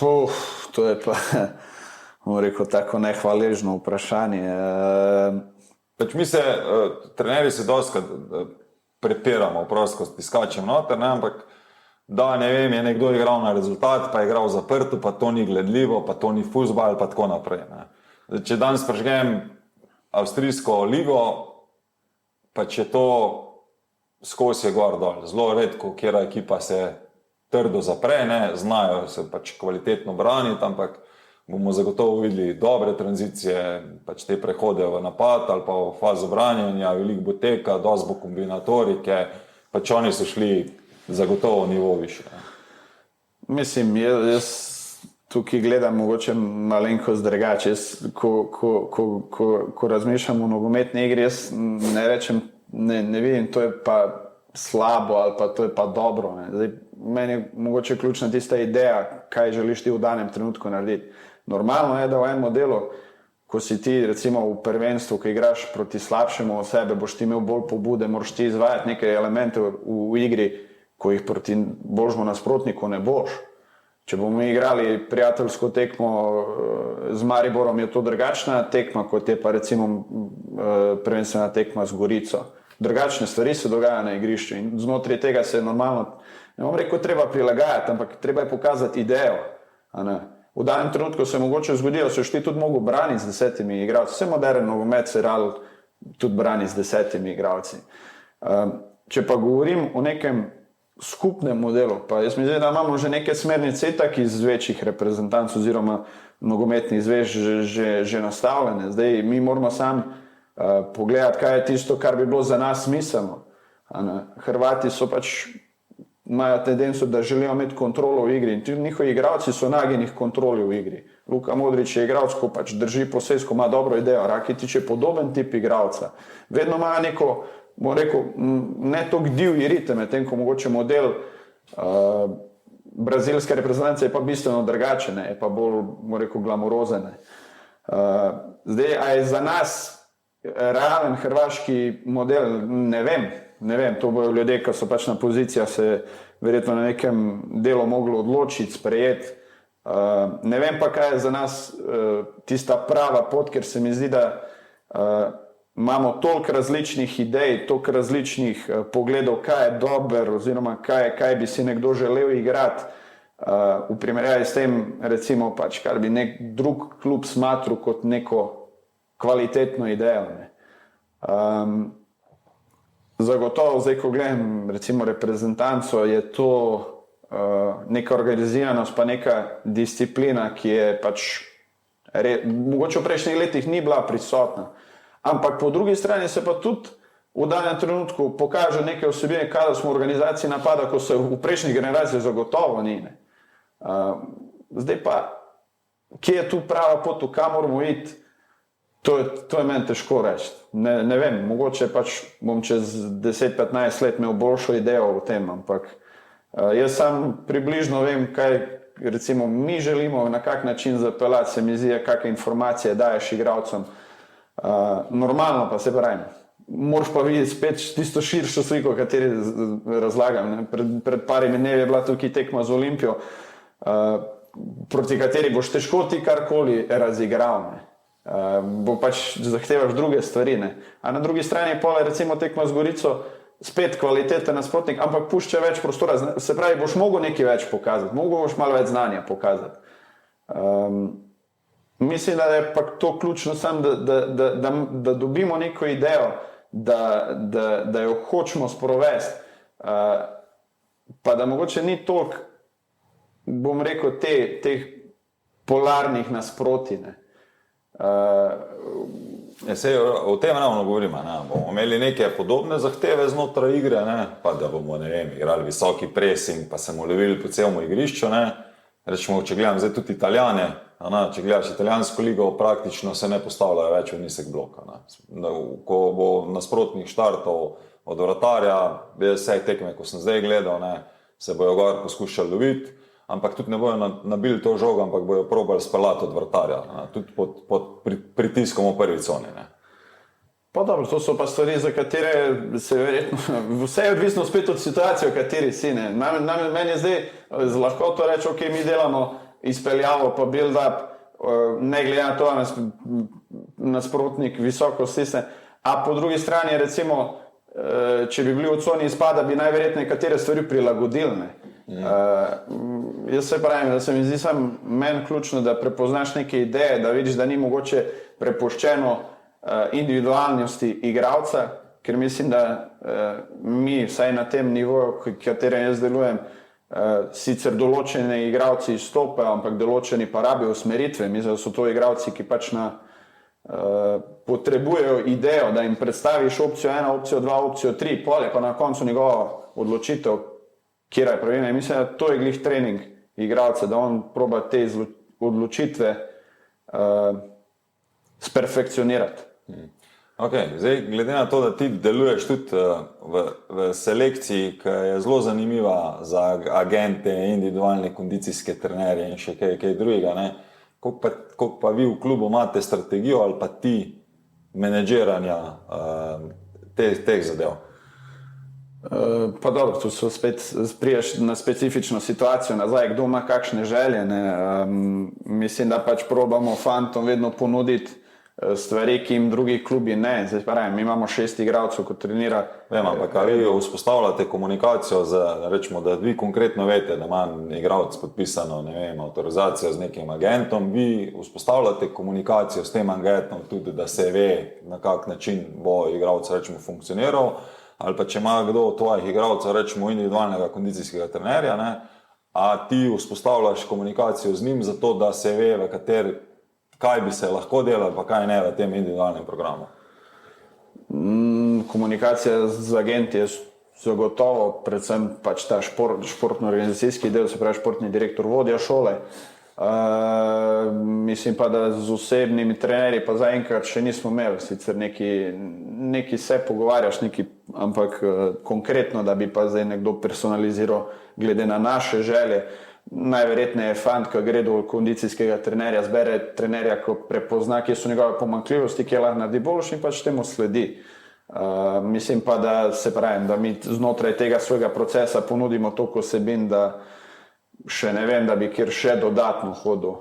To je pa, bom rekel, tako nehvaležno vprašanje. Pač mi se, trenerji se dostikrat prepiramo, prosto, ko stiskačem noter, ne, ampak da, ne vem, je nekdo igral na rezultat, pa je igral zaprto, pa to ni gledljivo, pa to ni fuzbal, pa tako naprej. Ne. Zdaj, če danes prežgem avstrijsko ligo, pa če to skozi je gor dol. Zelo redko, kjera ekipa se trdo zapre, ne, znajo se pač kvalitetno braniti, ampak bomo zagotovo videli dobre tranzicije, pač te prehode v napad ali pa v fazo branjenja, veliko bo teka, dosti bo kombinatorike, pač oni so šli zagotovo nivo više. Mislim, jaz tukaj gledam mogoče malenkost drugače. Ko razmišljam o nogometni igri, jaz ne rečem, ne vidim, to je pa slabo ali pa to je pa dobro. Ne. Zdaj, meni je mogoče ključna tista ideja, kaj želiš ti v danem trenutku narediti. Normalno je, da v enem modelu, ko si ti recimo v prvenstvu, ko igraš proti slabšemu od sebe, boš ti imel bolj pobude, moraš ti izvajati neke elemente v igri, ko jih proti božjemu nasprotniku ne boš. Če bomo igrali prijateljsko tekmo z Mariborom, je to drugačna tekma, kot je pa recimo prvenstvena tekma z Gorico. Drugačne stvari se dogajajo na igrišču in znotraj tega se je normalno, ne bom rekel, treba prilagajati, ampak treba je pokazati idejo. V danem trenutku se mogoče zgodi, da se ti tudi mogo braniti z 10 igralci. Vse modern nogomet se rado tudi brani z 10 igralci. Če pa govorim o nekem skupnem modelu, pa jaz mi zdi, da imamo že neke smernice tak iz večjih reprezentanc oziroma nogometnih zvez že nastavljene. Zdaj mi moramo sam pogledati, kaj je tisto, kar bi bilo za nas smiselno. Hrvati so pač, imajo tendenco, da želijo imeti kontrolo v igri in tudi njihovi igralci so nagenih kontroli v igri. Luka Modrić je igralec, ko pač drži posest, ko ima dobro idejo. Rakitić je podoben tip igralca. Vedno ima neko, bom rekel, ne toliko divji ritem, medtem ko mogoče model brazilske reprezentance je pa bistveno drugačen, je pa bolj, bom rekel, glamurozen. Zdaj, a je za nas realen hrvaški model, ne vem, to bojo ljudje, ki so pač na pozicijah se verjetno na nekem delu mogli odločiti, sprejeti. Ne vem pa, kaj je za nas tista prava pot, ker se mi zdi, da imamo toliko različnih idej, toliko različnih pogledov, kaj je dober oziroma kaj bi si nekdo želel igrati v primerjavi s tem, recimo pač, kar bi nek drug klub smatral kot neko kvalitetno idejo. Zagotovo, zdaj, ko gledam recimo reprezentanco, je to neka organiziranost, pa neka disciplina, ki je pač mogoče v prejšnjih letih ni bila prisotna. Ampak po drugi strani se pa tudi v danem trenutku pokaže neke osebine, kada smo v organizaciji napada, ko se v prejšnjih generacijah zagotovo ni. Zdaj pa kje je tu prava pot, kam moramo iti, to je meni težko reči. Ne vem, mogoče pač bom čez 10-15 let imel boljšo idejo o tem, ampak jaz sam približno vem, kaj recimo mi želimo, na kak način zapeljati, se mi zdi, kakšne informacije daješ igralcem. Normalno pa se pravim, moraš pa videti spet tisto širšo sliko, kateri razlagam. Ne. Pred parimi dnevi je bila tukaj tekma z Olimpijo, proti kateri boš težko ti karkoli razigral. Ne. Bo pač zahtevaš druge stvari. Ne. A na drugi strani je pole recimo tekma z Gorico, spet kvaliteten nasprotnik, ampak pušča več prostora. Se pravi, boš mogel nekaj več pokazati, mogel boš malo več znanja pokazati. Mislim, da je pa to ključno sam, da dobimo neko idejo, da jo hočemo sprovesti, pa da mogoče ni toliko, bom rekel, teh polarnih nasprotij. O tem ravno govorimo, ne? Bomo imeli neke podobne zahteve znotraj igre, ne? Pa da bomo, ne vem, igrali visoki pressing, pa se bomo lovili po celem igrišču, ne? Rečemo, če gledam zdaj tudi Italijane, če gledaš italijansko ligo, praktično se ne postavljajo več v nizek blok. Ko bo nasprotnik štartov od vratarja, vse tekme, ko sem zdaj gledal, ne, se bojo gor poskušali loviti, ampak tudi ne bojo nabili to žogo, ampak bojo probali speljati od vratarja, tudi pod pritiskom v prvi coni. Ne. Pa dobro, to so pa stvari, za katere se verjetno, vse je odvisno spet od situacije, v kateri si. Ne. Meni je zdaj lahko to reči, ok, mi delamo izpeljavo pa build-up, ne glede na to, nasprotnik visoko stisne, a po drugi strani recimo, če bi bili v coni izpada, bi najverjetneje katere stvari prilagodili. Jaz se pravim, da se mi zdi meni ključno, da prepoznaš neke ideje, da vidiš, da ni mogoče prepuščeno individualnosti igralca, ker mislim, da mi, vsaj na tem nivoju, katerem jaz delujem, sicer določeni igralci izstopajo, ampak določeni pa rabijo usmeritve. Mislim, da so to igralci, ki pač potrebujejo idejo, da jim predstaviš opcijo 1, opcijo 2, opcijo 3, pol je pa na koncu njegova odločitev, kjer je pravilna. Mislim, da to je glih trening igralca, da on proba te odločitve sperfekcionirati. Ok, zdaj glede na to, da ti deluješ tudi v selekciji, ki je zelo zanimiva za agente, individualne kondicijske trenerje in še kaj drugega, ne? Koliko pa vi v klubu imate strategijo ali pa ti menedžiranja teh zadev? Pa dobro, tu so spet prijaš na specifično situacijo nazaj, kdo ima kakšne želje. Mislim, da pač probamo fantom vedno ponuditi stvari, ki jim drugi klubi ne. Zdaj pravim, mi imamo 6 igralcev, ko trenira. Vem, ampak ali vi vzpostavljate komunikacijo, rečemo, da vi konkretno veste, da ima igralec podpisano, ne vem, avtorizacijo z nekim agentom, vi vzpostavljate komunikacijo s tem agentom tudi, da se ve, na kak način bo igralec, rečemo, funkcioniral, ali pa če ima kdo od tvojih igralcev, rečemo, individualnega kondicijskega trenerja, ne, a ti vzpostavljaš komunikacijo z njim zato, da se ve, v kateri kaj bi se lahko delali, pa kaj ne v tem individualnem programu? Komunikacija z agenti je zagotovo, predvsem pač ta športno-organizacijski del, se pravi športni direktor, vodja šole. Mislim pa, da z osebnimi trenerji pa zaenkrat še nismo imeli, sicer neki se pogovarjaš, ampak konkretno, da bi pa zdaj nekdo personaliziral glede na naše želje. Najverjetneje je fant, ki gre do kondicijskega trenerja, zbere trenerja, ko prepozna, kje so njegove pomanjkljivosti, kje lahko naredi boljši in pač temu sledi. Mislim pa, da se pravim, da mi znotraj tega svojega procesa ponudimo toliko vsebin, da še ne vem, da bi kjer še dodatno hodil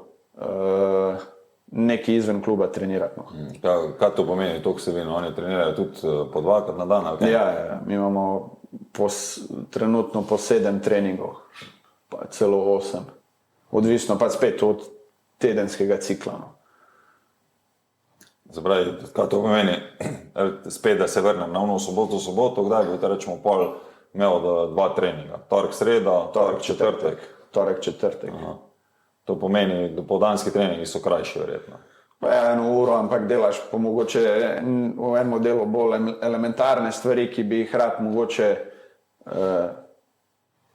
neki izven kluba trenirati. Kaj to pomeni, toliko vsebin? Oni trenirajo tudi po 2krat na dan? Okay? Ja, mi imamo trenutno po 7 treningov. Pa celo 8. Odvisno pa spet od tedenskega cikla. Zapravi, kaj to pomeni? Spet, da se vrnem na soboto, kdaj bi te rečemo pol imel 2 treninga? Torek, sreda, torek, četrtek? Torek, četrtek. To pomeni, dopoldanski treningi so krajši verjetno. Pa 1 uro, ampak delaš pa mogoče v enem delu bolj elementarne stvari, ki bi jih rad mogoče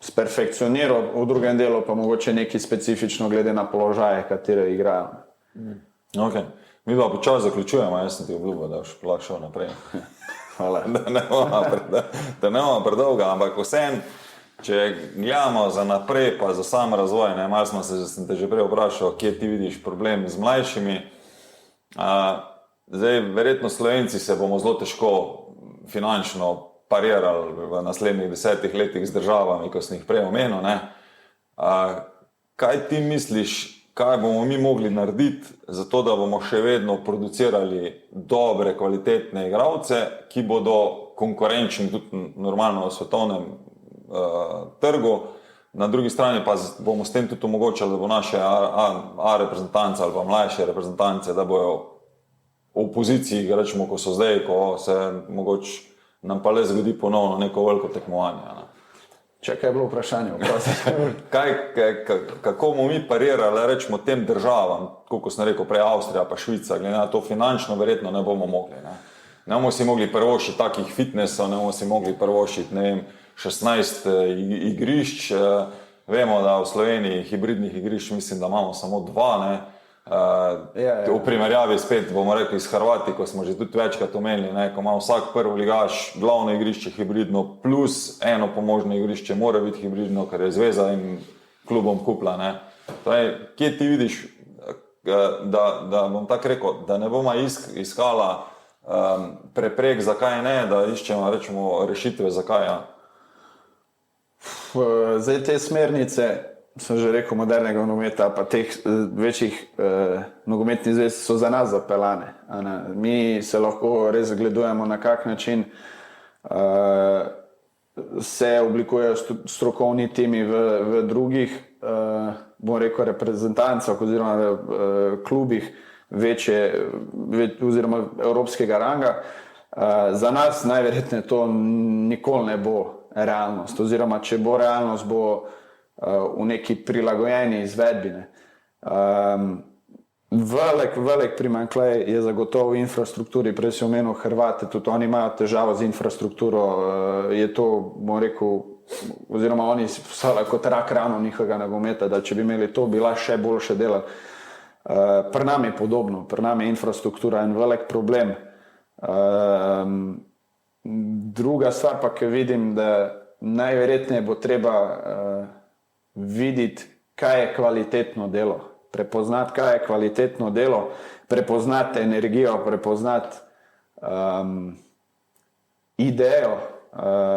sperfekcioniral, v drugem delu pa mogoče nekaj specifično glede na položaje, katere igrajo. Ok, mi pa počasi zaključujemo, jaz sem ti obljubil, da boš lahko šel naprej. Hvala. Da ne bomo predolga, ampak vsem, če gledamo za naprej, pa za sam razvoj, ne, malo sem te že prej vprašal, kje ti vidiš problem z mlajšimi. Zdaj, verjetno Slovenci se bomo zelo težko finančno parirali v naslednjih 10 letih z državami, ko sem jih prej omenil, ne. Kaj ti misliš, kaj bomo mi mogli narediti za to, da bomo še vedno producirali dobre, kvalitetne igralce, ki bodo konkurenčni tudi normalno v svetovnem trgu. Na drugi strani pa bomo s tem tudi omogočali, da bo naše A reprezentance ali pa mlajše reprezentance, da bojo v poziciji, rečemo, ko so zdaj, ko se mogoče nam pa le zgodi ponovno neko veliko tekmovanje. Ne. Čakaj, je bilo vprašanje. Kako bomo mi parirali, rečemo, tem državam, kot sem rekel prej, Avstrija pa Švica, glede na to finančno verjetno ne bomo mogli. Ne bomo si mogli prvošiti takih fitnessov, ne bomo si mogli prvošiti, ne vem, 16 igrišč. Vemo, da v Sloveniji hibridnih igrišč mislim, da imamo samo 2, ne. V primerjavi spet, bomo rekli, s Hrvati, ko smo že tudi večkrat omenili, ne, ko ima vsak prvoligaš glavno igrišče hibridno plus eno pomožno igrišče mora biti hibridno, ker je zveza in klubom kupla. Ne. Torej, kje ti vidiš, da bom tako rekel, da ne bomo iskala preprek, zakaj ne, da iščemo, rečemo, rešitve, zakaj ja? Zdaj te smernice, sem že rekel, modernega nogometa, pa teh večjih nogometnih zvez so za nas zapeljane. Mi se lahko res gledujemo, na kak način se oblikujejo strokovni timi v drugih, bom rekel, reprezentancah oziroma klubih večje oziroma evropskega ranga. Za nas najverjetneje to nikoli ne bo realnost, oziroma če bo realnost, bo v neki prilagojeni izvedbine. Velik primanjkljaj je zagotovo v infrastrukturi, prej si omenil Hrvate, tudi oni imajo težavo z infrastrukturo, je to, bom rekel, oziroma oni si postavljajo kot rak rano njihovega nogometa, da če bi imeli to, bi lahko še boljše delali. Pri nam je podobno, pri nam je infrastruktura en velik problem. Druga stvar pa, ki vidim, da najverjetneje bo treba videti, kaj je kvalitetno delo, prepoznati, kaj je kvalitetno delo, prepoznati energijo, prepoznati idejo.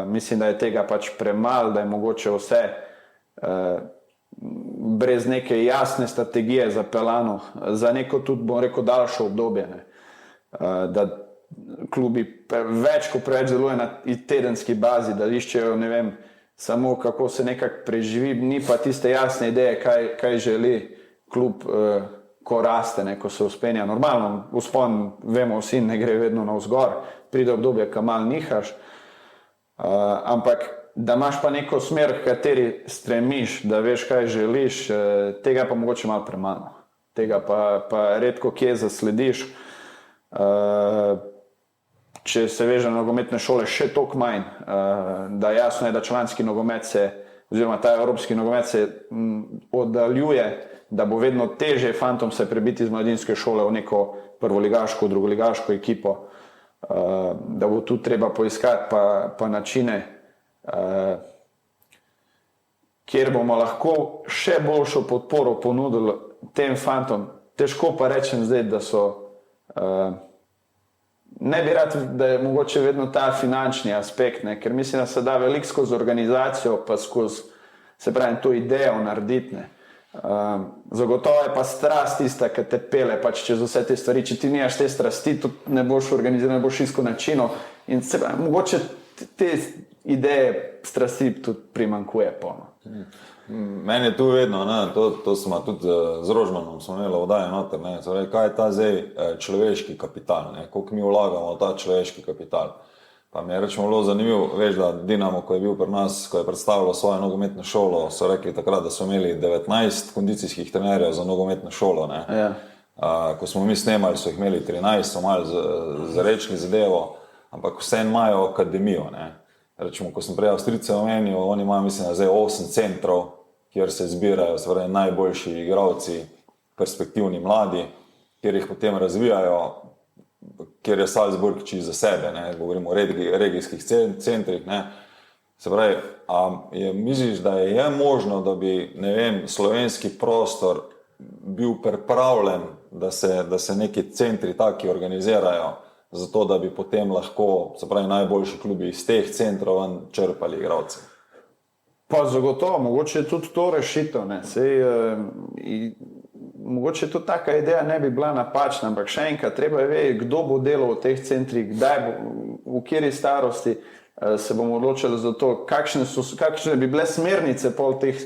Mislim, da je tega pač premalo, da je mogoče vse brez neke jasne strategije zapeljano za neko tudi, bom rekel, daljšo obdobje. Da klubi več kot preveč deluje na tedenski bazi, da iščejo, ne vem, samo kako se nekako preživi, ni pa tiste jasne ideje, kaj želi klub, ko raste, ko se uspenja. Normalno, vzpon, vemo vsi, ne gre vedno navzgor, pride obdobje, ko malo nihaš, ampak da imaš pa neko smer, v kateri stremiš, da veš, kaj želiš, tega pa mogoče malo premalo. Tega pa redko kje zaslediš. Če se veže na nogometne šole, še toliko manj, da jasno je, da članski nogomet se, oziroma ta evropski nogomet se oddaljuje, da bo vedno težje fantom se prebiti iz mladinske šole v neko prvoligaško, drugoligaško ekipo, da bo tu treba poiskati pa načine, kjer bomo lahko še boljšo podporo ponudili tem fantom. Težko pa rečem zdaj, da so ne bi rad, da je mogoče vedno ta finančni aspekt, ker mislim, da se da veliko skozi organizacijo, pa skozi, se pravi, to idejo narediti. Zagotovo je pa strast tista, ki te pele pač čez vse te stvari. Če ti nimaš te strasti, tudi ne boš organiziral, ne boš iskal načinov. In se pravi, mogoče te ideje strasti tudi primanjkuje polno. Meni je tu vedno, to smo tudi z Rožmanom smo imeli oddaje noter, kaj je ta zdaj človeški kapital, koliko mi vlagamo v ta človeški kapital. Pa mi je rečemo bilo zanimivo, veš, da Dinamo, ko je bil pri nas, ko je predstavljal svojo nogometno šolo, so rekli takrat, da so imeli 19 kondicijskih trenerjev za nogometno šolo. Ja. Ko smo mi snemali, so jih imeli 13, so malo zarečili zadevo, ampak vse imajo akademijo. rečemo, ko sem prej Avstrijce omenil, oni imajo, mislim, zdaj 8 centrov, kjer se zbirajo seveda najboljši igralci, perspektivni mladi, kjer jih potem razvijajo, kjer je Salzburg čisto za sebe, ne, govorimo o regijskih centrih, ne. Se pravi, misliš, da je možno, da bi, ne vem, slovenski prostor bil pripravljen, da se neki centri taki organizirajo, zato da bi potem lahko, se pravi, najboljši klubi iz teh centrov črpali igralce? Pa zagotovo, mogoče je tudi to rešitev, ne. Sej, mogoče tudi taka ideja ne bi bila napačna, ampak še enkrat, treba je vedeti, kdo bo delal v teh centrih, kdaj bo, v kateri starosti se bomo odločili za to, kakšne bi bile smernice pol teh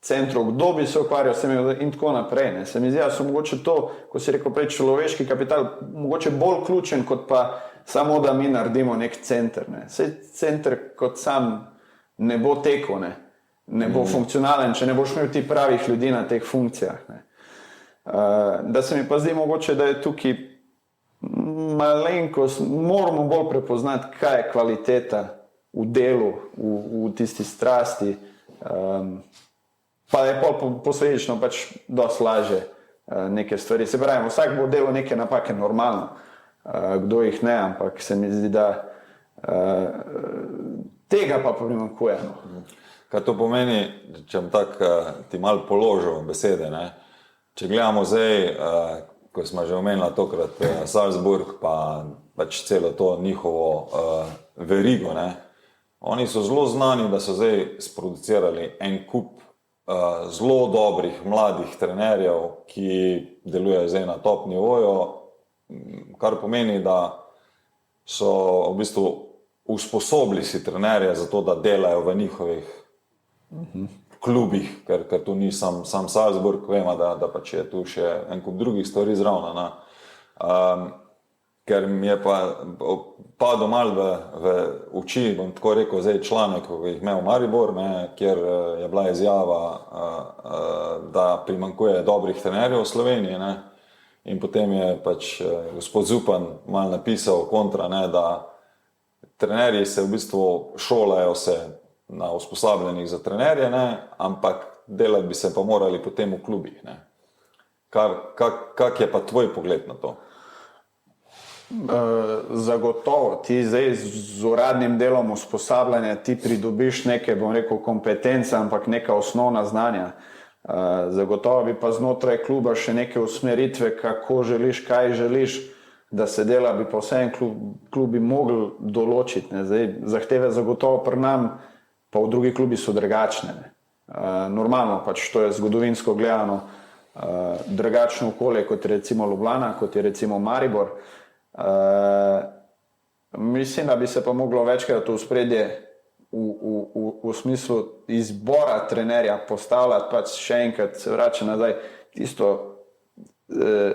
centrov, kdo bi se ukvarjal s tem in tako naprej. Ne. Se mi zdi, da so mogoče to, ko si rekel prej, človeški kapital, mogoče bolj ključen, kot pa samo, da mi naredimo nek center. Ne. Sej center kot sam ne bo tekel, ne bo funkcionalen, če ne boš imel ti pravih ljudi na teh funkcijah. Ne. Da se mi pa zdi mogoče, da je tukaj malenkost, moramo bolj prepoznati, kaj je kvaliteta v delu, v tisti strasti, pa je posledično pač dosti lažje neke stvari. Se pravi, vsak bo delal neke napake normalno, kdo jih ne, ampak se mi zdi, da tega pa primanjkuje. Kaj to pomeni, če bom tako ti malo položil besede, ne? Če gledamo zdaj, ko smo že omenili tokrat Salzburg, pa pač celo to njihovo verigo, ne? Oni so zelo znani, da so zdaj sproducirali en kup zelo dobrih mladih trenerjev, ki delujejo zdaj na top nivoju, kar pomeni, da so v bistvu usposobili si trenerje za to, da delajo v njihovih klubih, ker tu ni sam Salzburg, vemo, da pač je tu še en kup drugih stvari zraven. Ker mi je pa padel malo v oči, bom tako rekel, zdaj članek, ko jih imel Maribor, ne, kjer je bila izjava, da primanjkuje dobrih trenerjev v Sloveniji, ne, in potem je pač gospod Zupan malo napisal kontra, ne, da trenerji se v bistvu šolajo se na usposabljenih za trenerje, ne, ampak delati bi se pa morali potem v klubih. Ne. Kak je pa tvoj pogled na to? Zagotovo, ti zdaj z uradnim delom usposabljanja ti pridobiš neke, bom rekel, kompetence, ampak neka osnovna znanja. Zagotovo bi pa znotraj kluba še neke usmeritve, kako želiš, kaj želiš, da se dela, bi pa vse klubi mogli določiti. Ne. Zdaj, zahteve zagotovo pri nam, pa v drugi klubi so drugačne. Normalno, pač to je zgodovinsko gledano drugačno okolje, kot je recimo Ljubljana, kot je recimo Maribor. Mislim, da bi se pa moglo večkrat v spredje v smislu izbora trenerja postavljati, pač še enkrat se vrača nazaj tisto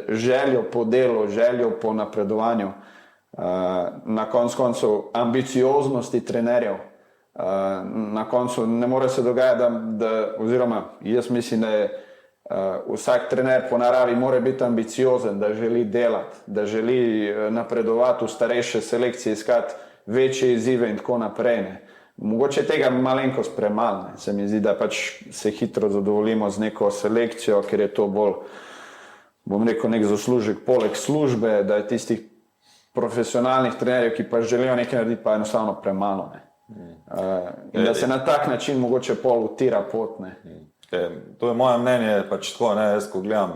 željo po delu, željo po napredovanju, na koncu ambicioznosti trenerjev. Na koncu ne more se dogajati, oziroma jaz mislim, da je vsak trener po naravi mora biti ambiciozen, da želi delati, da želi napredovati v starejše selekcije, iskati večje izzive in tako naprej. Ne. Mogoče tega malenkost premalo. Se mi zdi, da pač se hitro zadovoljimo z neko selekcijo, ker je to bolj, bom rekel, nek zaslužek poleg službe, da je tistih profesionalnih trenerjev, ki pa želijo nekaj narediti, pa enostavno premalo. Ne. In da se na tak način mogoče pol utira pot. Ne. To je moje mnenje, pač tako, ne, jaz ko gledam,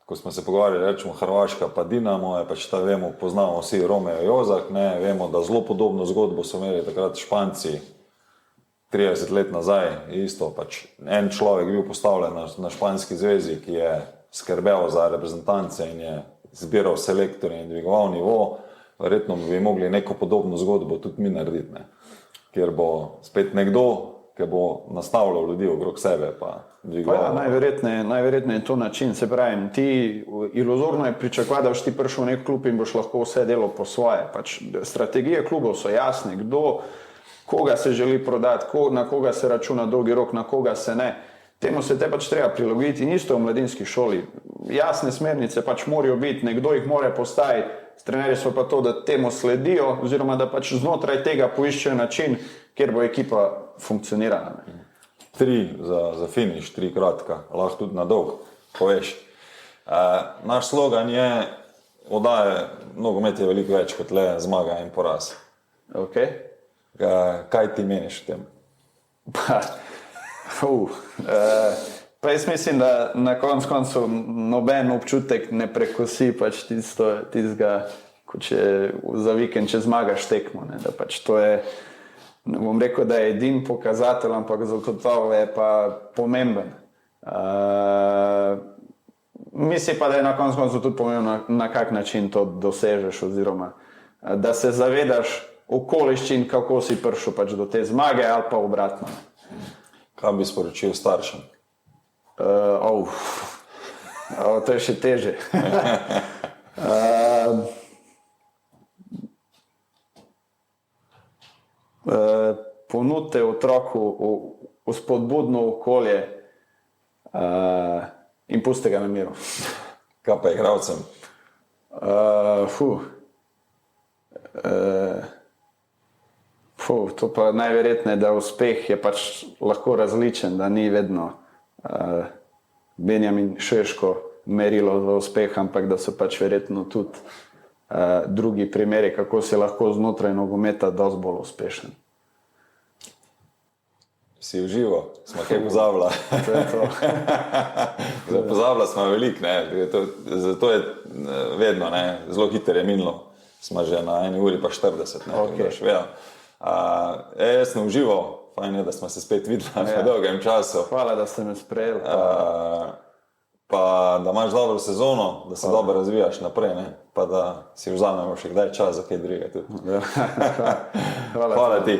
ko smo se pogovarjali, rečemo Hrvaška pa Dinamo, je pač ta, vemo, poznamo vsi Romeo Jozak, ne, vemo, da zelo podobno zgodbo so imeli takrat Španci 30 let nazaj, isto, pač en človek bil postavljen na španski zvezi, ki je skrbel za reprezentance in je zbiral selektorje in dvigoval nivo, verjetno bi mogli neko podobno zgodbo tudi mi narediti, ne, kjer bo spet nekdo, ki bo nastavljal ljudi okrog sebe, pa dvigoval. Ja, najverjetneje je to način, se pravim, ti iluzorno je pričakovati, da boš ti prišel v nek klub in boš lahko vse delo po svoje. Pač strategije klubov so jasne, kdo, koga se želi prodati, na koga se računa dolgi rok, na koga se ne. Temu se te pač treba prilagoditi in isto v mladinski šoli. jasne smernice pač morajo biti, nekdo jih mora postaviti, trenerji so pa to, da temu sledijo, oziroma da pač znotraj tega poiščejo način, kjer bo ekipa funkcionirala. 3 za finiš, 3 kratka, lahko tudi na dolg, poveš. Naš slogan je, oddaje, nogomet je veliko več kot le zmaga in poraz. Okay. Kaj ti meniš o tem? Pa jaz mislim, da na koncu noben občutek ne prekosi pač tistega, ko za vikend, če zmagaš tekmo. Ne, da pač to je, ne bom rekel, da je edin pokazatelj, ampak zagotovo je pa pomemben. Mislim pa, da je na koncu tudi pomembno, na kak način to dosežeš, oziroma da se zavedaš okoliščin, kako si prišel pač do te zmage ali pa obratno. Kaj bi sporočil staršem? To je še teže. Ponudite otroku vzpodbudno okolje in pustite ga na miru. Kaj pa igralcem? To pa najverjetneje, da uspeh je pač lahko različen, da ni vedno Benjamin Šeško merilo za uspeh, ampak da so pač verjetno tudi drugi primeri, kako si lahko znotraj nogometa dosti bolj uspešen. Si uživo, smo kaj pozabila. To je to. Pozabila smo veliko, ne, zato je vedno, ne, zelo hitro je minilo. Smo že na 1 uri pa 40, ne, Okay. Jaz sem užival, fajn je, da smo se spet videli na dolgem času. Hvala, da ste me sprejeli. Pa da imaš dobro sezono, da se dobro razvijaš naprej, ne, pa da si vzamemo še kdaj čas za kaj drugega tudi. Hvala. Hvala ti.